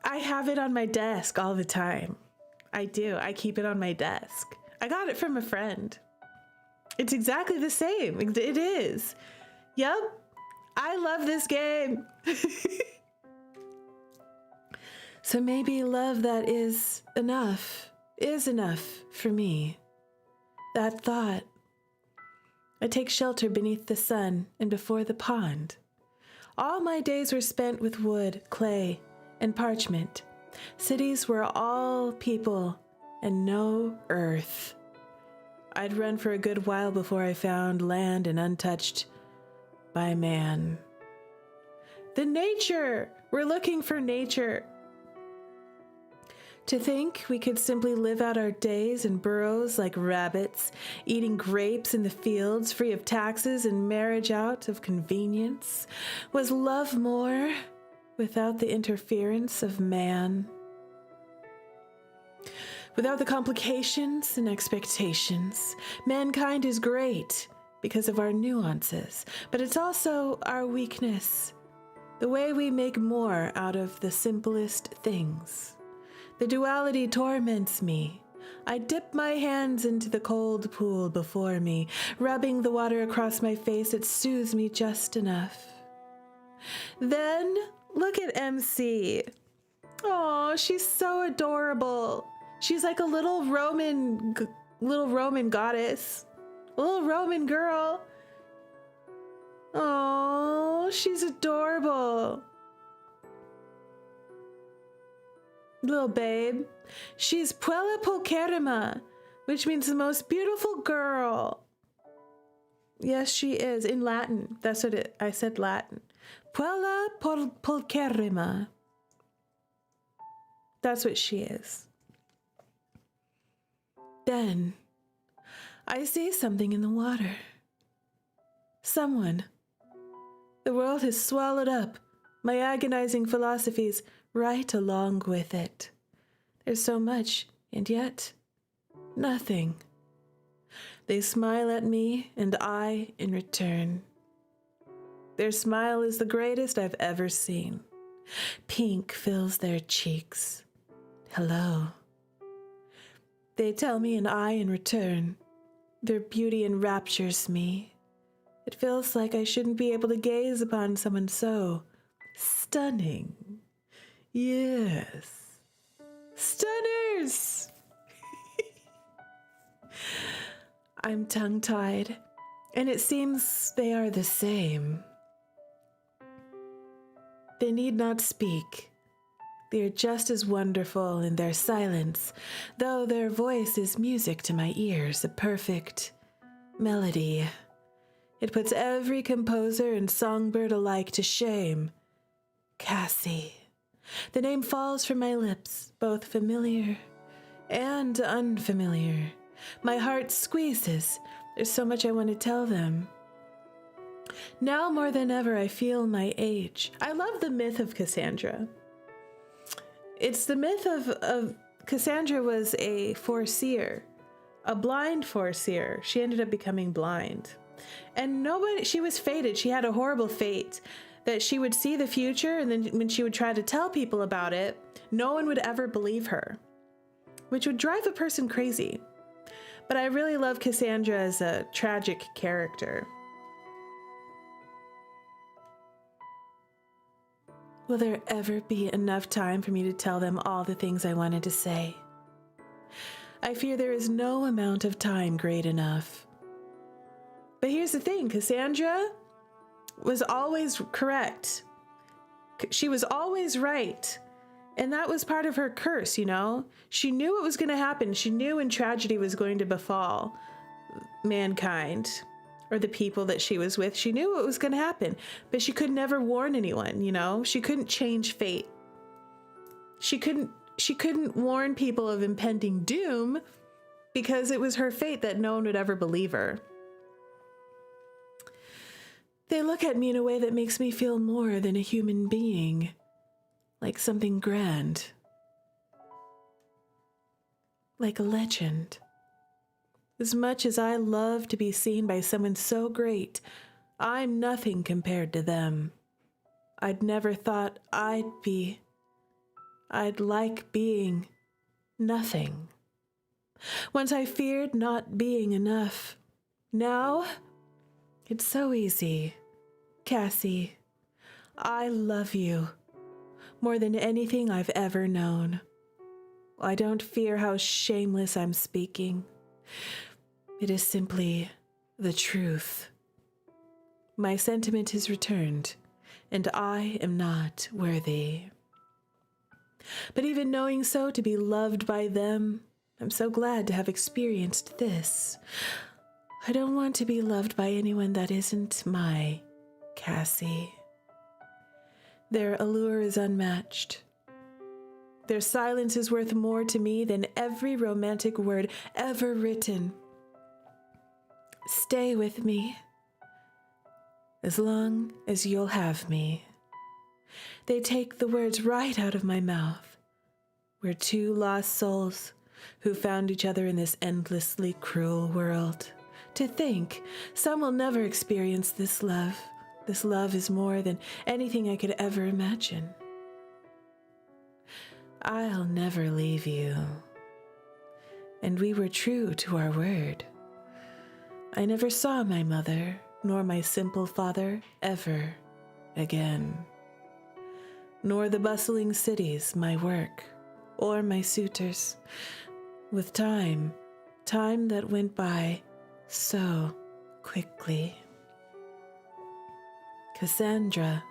I have it on my desk all the time. I do. I keep it on my desk. I got it from a friend. It's exactly the same. It is. Yep. I love this game. So maybe love that is enough for me. That thought. I take shelter beneath the sun and before the pond. All my days were spent with wood, clay, and parchment. Cities were all people and no earth. I'd run for a good while before I found land and untouched by man. The nature! We're looking for nature. To think we could simply live out our days in burrows like rabbits, eating grapes in the fields, free of taxes and marriage out of convenience. Was love more without the interference of man? Without the complications and expectations, mankind is great because of our nuances, but it's also our weakness, the way we make more out of the simplest things. The duality torments me. I dip my hands into the cold pool before me, rubbing the water across my face. It soothes me just enough. Then look at MC. Oh, she's so adorable. She's like a little Roman goddess, a little Roman girl. Oh, she's adorable. Little babe. She's Puella Pulcherima, which means the most beautiful girl. Yes, she is, in Latin. That's what I said Latin. Puella Pulcherima. That's what she is. Then, I see something in the water. Someone. The world has swallowed up my agonizing philosophies right along with it. There's so much, and yet, nothing. They smile at me, and I in return. Their smile is the greatest I've ever seen. Pink fills their cheeks. Hello. They tell me, and I in return. Their beauty enraptures me. It feels like I shouldn't be able to gaze upon someone so stunning. Yes. Stunners! I'm tongue-tied, and it seems they are the same. They need not speak. They are just as wonderful in their silence, though their voice is music to my ears, a perfect melody. It puts every composer and songbird alike to shame. Cassie. The name falls from my lips, both familiar and unfamiliar. My heart squeezes. There's so much I want to tell them. Now more than ever, I feel my age. I love the myth of Cassandra. It's the myth of Cassandra was a foreseer, a blind foreseer. She ended up becoming blind. And she was fated. She had a horrible fate that she would see the future, and then when she would try to tell people about it, no one would ever believe her, which would drive a person crazy. But I really love Cassandra as a tragic character. Will there ever be enough time for me to tell them all the things I wanted to say? I fear there is no amount of time great enough. But here's the thing, Cassandra was always correct. She was always right. And that was part of her curse, you know? She knew what was going to happen. She knew when tragedy was going to befall mankind or the people that she was with. She knew what was going to happen, but she could never warn anyone, you know? She couldn't change fate. She couldn't warn people of impending doom because it was her fate that no one would ever believe her. They look at me in a way that makes me feel more than a human being, like something grand, like a legend. As much as I love to be seen by someone so great, I'm nothing compared to them. I'd never thought I'd like being nothing. Once I feared not being enough. Now, it's so easy. Cassie, I love you more than anything I've ever known. I don't fear how shameless I'm speaking. It is simply the truth. My sentiment is returned, and I am not worthy. But even knowing so, to be loved by them, I'm so glad to have experienced this. I don't want to be loved by anyone that isn't my Cassie. Their allure is unmatched. Their silence is worth more to me than every romantic word ever written. Stay with me, as long as you'll have me. They take the words right out of my mouth. We're two lost souls who found each other in this endlessly cruel world. To think, some will never experience this love. This love is more than anything I could ever imagine. I'll never leave you. And we were true to our word. I never saw my mother, nor my simple father, ever again. Nor the bustling cities, my work, or my suitors. With time that went by so quickly. Cassandra,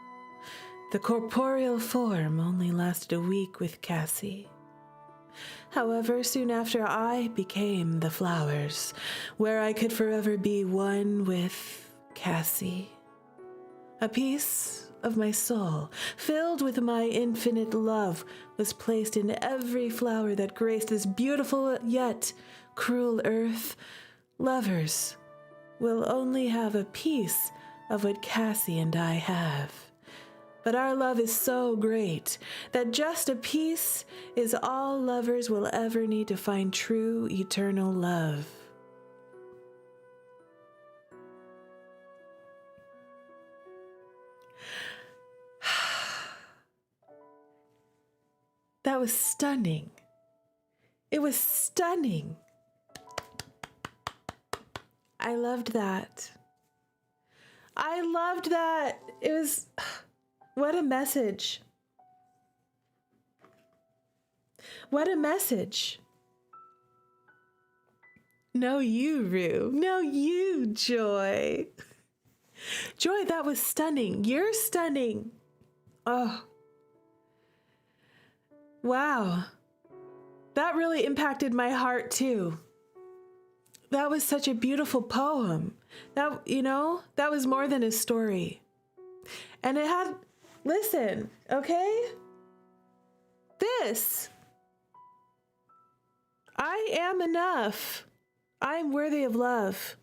the corporeal form, only lasted a week with Cassie. However, soon after I became the flowers, where I could forever be one with Cassie. A piece of my soul, filled with my infinite love, was placed in every flower that graced this beautiful yet cruel earth. Lovers will only have a piece of what Cassie and I have. But our love is so great that just a piece is all lovers will ever need to find true, eternal love. That was stunning. It was stunning. I loved that. I loved that. It was... What a message. What a message. No, you, Rue. No, you, Joy. Joy, that was stunning. You're stunning. Oh. Wow. That really impacted my heart, too. That was such a beautiful poem. That was more than a story. And it had... Listen, okay? I am enough. I'm worthy of love.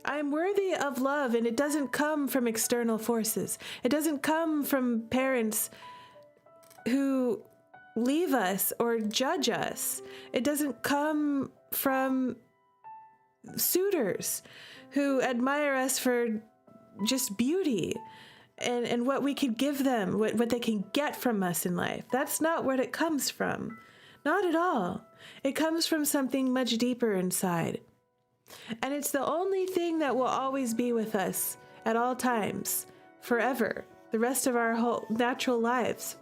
I'm worthy of love, and it doesn't come from external forces. It doesn't come from parents who leave us or judge us. It doesn't come from suitors who admire us for just beauty. And what we could give them, what they can get from us in life. That's not where it comes from. Not at all. It comes from something much deeper inside. And it's the only thing that will always be with us at all times, forever, the rest of our whole natural lives.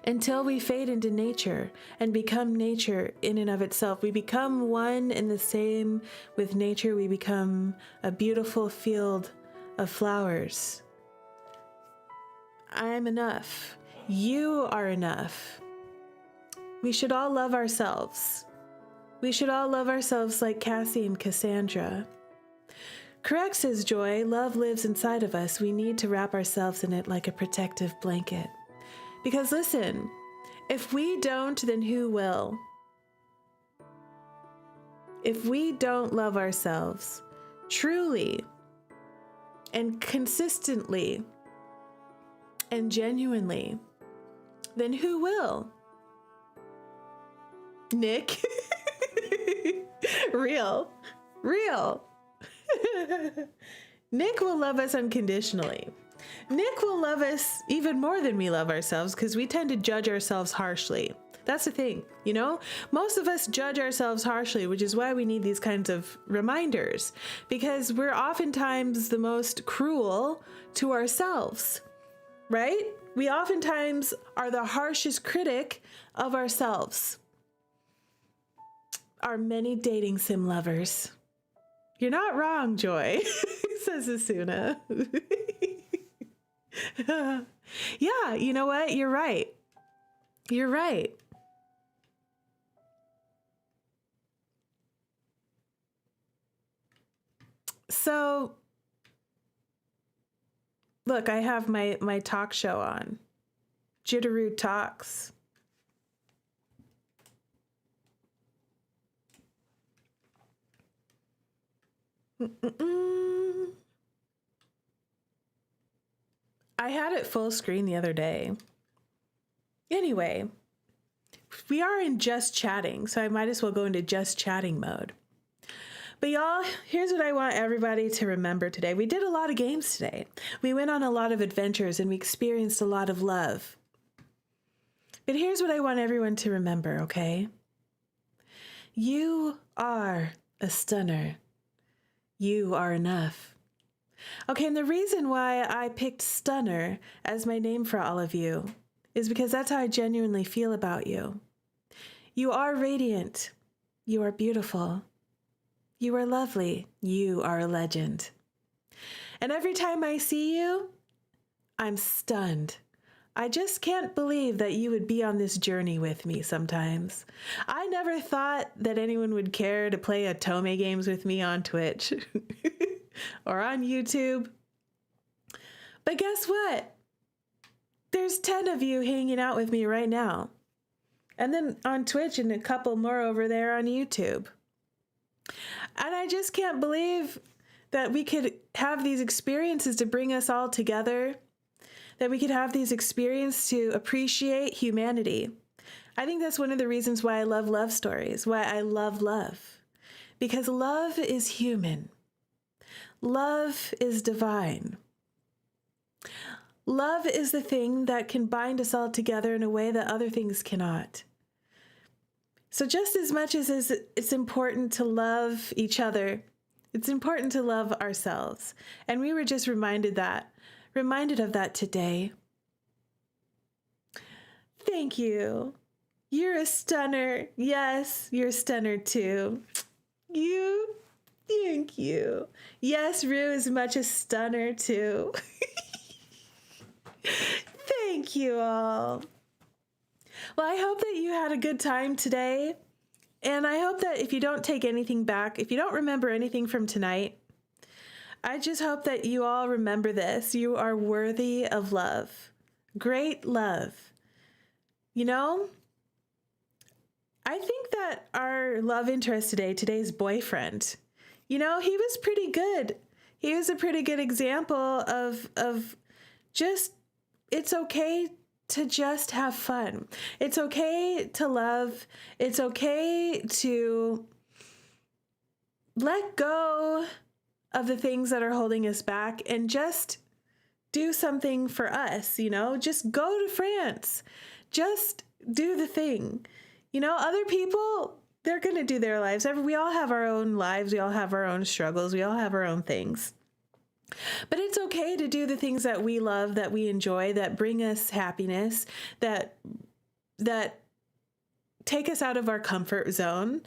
Until we fade into nature and become nature in and of itself. We become one and the same with nature. We become a beautiful field of flowers. I'm enough. You are enough. We should all love ourselves. We should all love ourselves like Cassie and Cassandra. Correct, says Joy. Love lives inside of us. We need to wrap ourselves in it like a protective blanket. Because listen, if we don't, then who will? If we don't love ourselves, truly, and consistently and genuinely, then who will? Nick? Real. Nick will love us unconditionally. Nick will love us even more than we love ourselves, because we tend to judge ourselves harshly. That's the thing, you know? Most of us judge ourselves harshly, which is why we need these kinds of reminders, because we're oftentimes the most cruel to ourselves, right? We oftentimes are the harshest critic of ourselves. Our many dating sim lovers. You're not wrong, Joy, says Asuna. Yeah, you know what? You're right. You're right. So, look, I have my talk show on. Jitterrue Talks. I had it full screen the other day. Anyway, we are in just chatting, so I might as well go into just chatting mode. But y'all, here's what I want everybody to remember today. We did a lot of games today. We went on a lot of adventures and we experienced a lot of love. But here's what I want everyone to remember, okay? You are a stunner. You are enough. Okay, and the reason why I picked Stunner as my name for all of you is because that's how I genuinely feel about you. You are radiant. You are beautiful. You are lovely. You are a legend. And every time I see you, I'm stunned. I just can't believe that you would be on this journey with me sometimes. I never thought that anyone would care to play Otome games with me on Twitch or on YouTube. But guess what? There's 10 of you hanging out with me right now. And then on Twitch and a couple more over there on YouTube. And I just can't believe that we could have these experiences to bring us all together, that we could have these experiences to appreciate humanity. I think that's one of the reasons why I love love stories, why I love love. Because love is human. Love is divine. Love is the thing that can bind us all together in a way that other things cannot. So just as much as it's important to love each other, it's important to love ourselves. And we were just reminded of that today. Thank you. You're a stunner. Yes, you're a stunner too. Thank you. Yes, Rue is much a stunner too. Thank you all. Well, I hope that you had a good time today. And I hope that if you don't take anything back, if you don't remember anything from tonight, I just hope that you all remember this. You are worthy of love. Great love. You know, I think that our love interest today's boyfriend, you know, he was pretty good. He was a pretty good example of just, it's okay to just have fun. It's okay to love. It's okay to let go of the things that are holding us back and just do something for us, you know, just go to France, just do the thing. You know, other people, they're going to do their lives. We all have our own lives. We all have our own struggles. We all have our own things. But it's okay to do the things that we love, that we enjoy, that bring us happiness, that take us out of our comfort zone.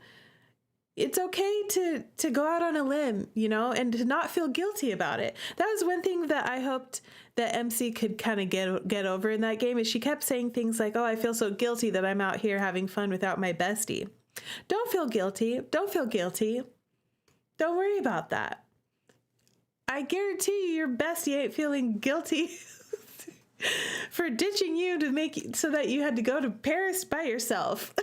It's okay to go out on a limb, you know, and to not feel guilty about it. That was one thing that I hoped that MC could kind of get over in that game, is she kept saying things like, oh, I feel so guilty that I'm out here having fun without my bestie. Don't feel guilty. Don't feel guilty. Don't worry about that. I guarantee you your bestie ain't feeling guilty for ditching you to make so that you had to go to Paris by yourself.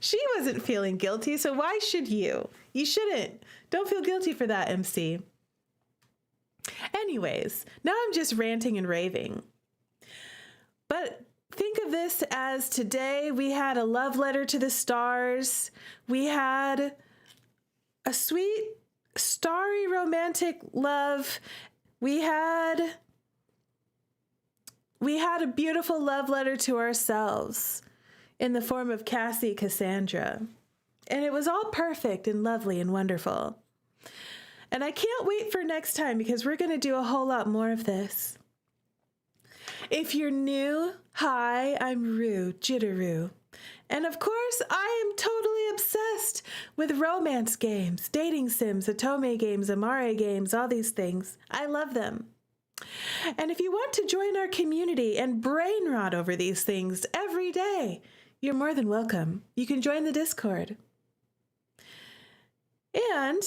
She wasn't feeling guilty, so why should you? You shouldn't. Don't feel guilty for that, MC. Anyways, now I'm just ranting and raving. But think of this as today we had a love letter to the stars. We had a sweet, starry, romantic love. We had a beautiful love letter to ourselves in the form of Cassie Cassandra. And it was all perfect and lovely and wonderful. And I can't wait for next time because we're going to do a whole lot more of this. If you're new, hi, I'm Rue, jitterrue. And of course, I am totally obsessed with romance games, dating sims, Otome games, Amare games, all these things. I love them. And if you want to join our community and brain rot over these things every day, you're more than welcome. You can join the Discord. And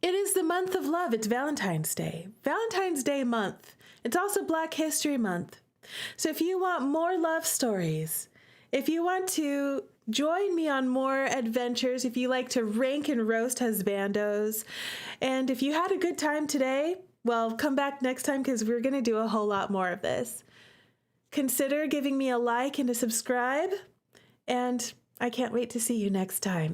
it is the month of love. It's Valentine's Day. Valentine's Day month. It's also Black History Month. So if you want more love stories, if you want to join me on more adventures, if you like to rank and roast husbandos, and if you had a good time today, well, come back next time because we're going to do a whole lot more of this. Consider giving me a like and a subscribe, and I can't wait to see you next time.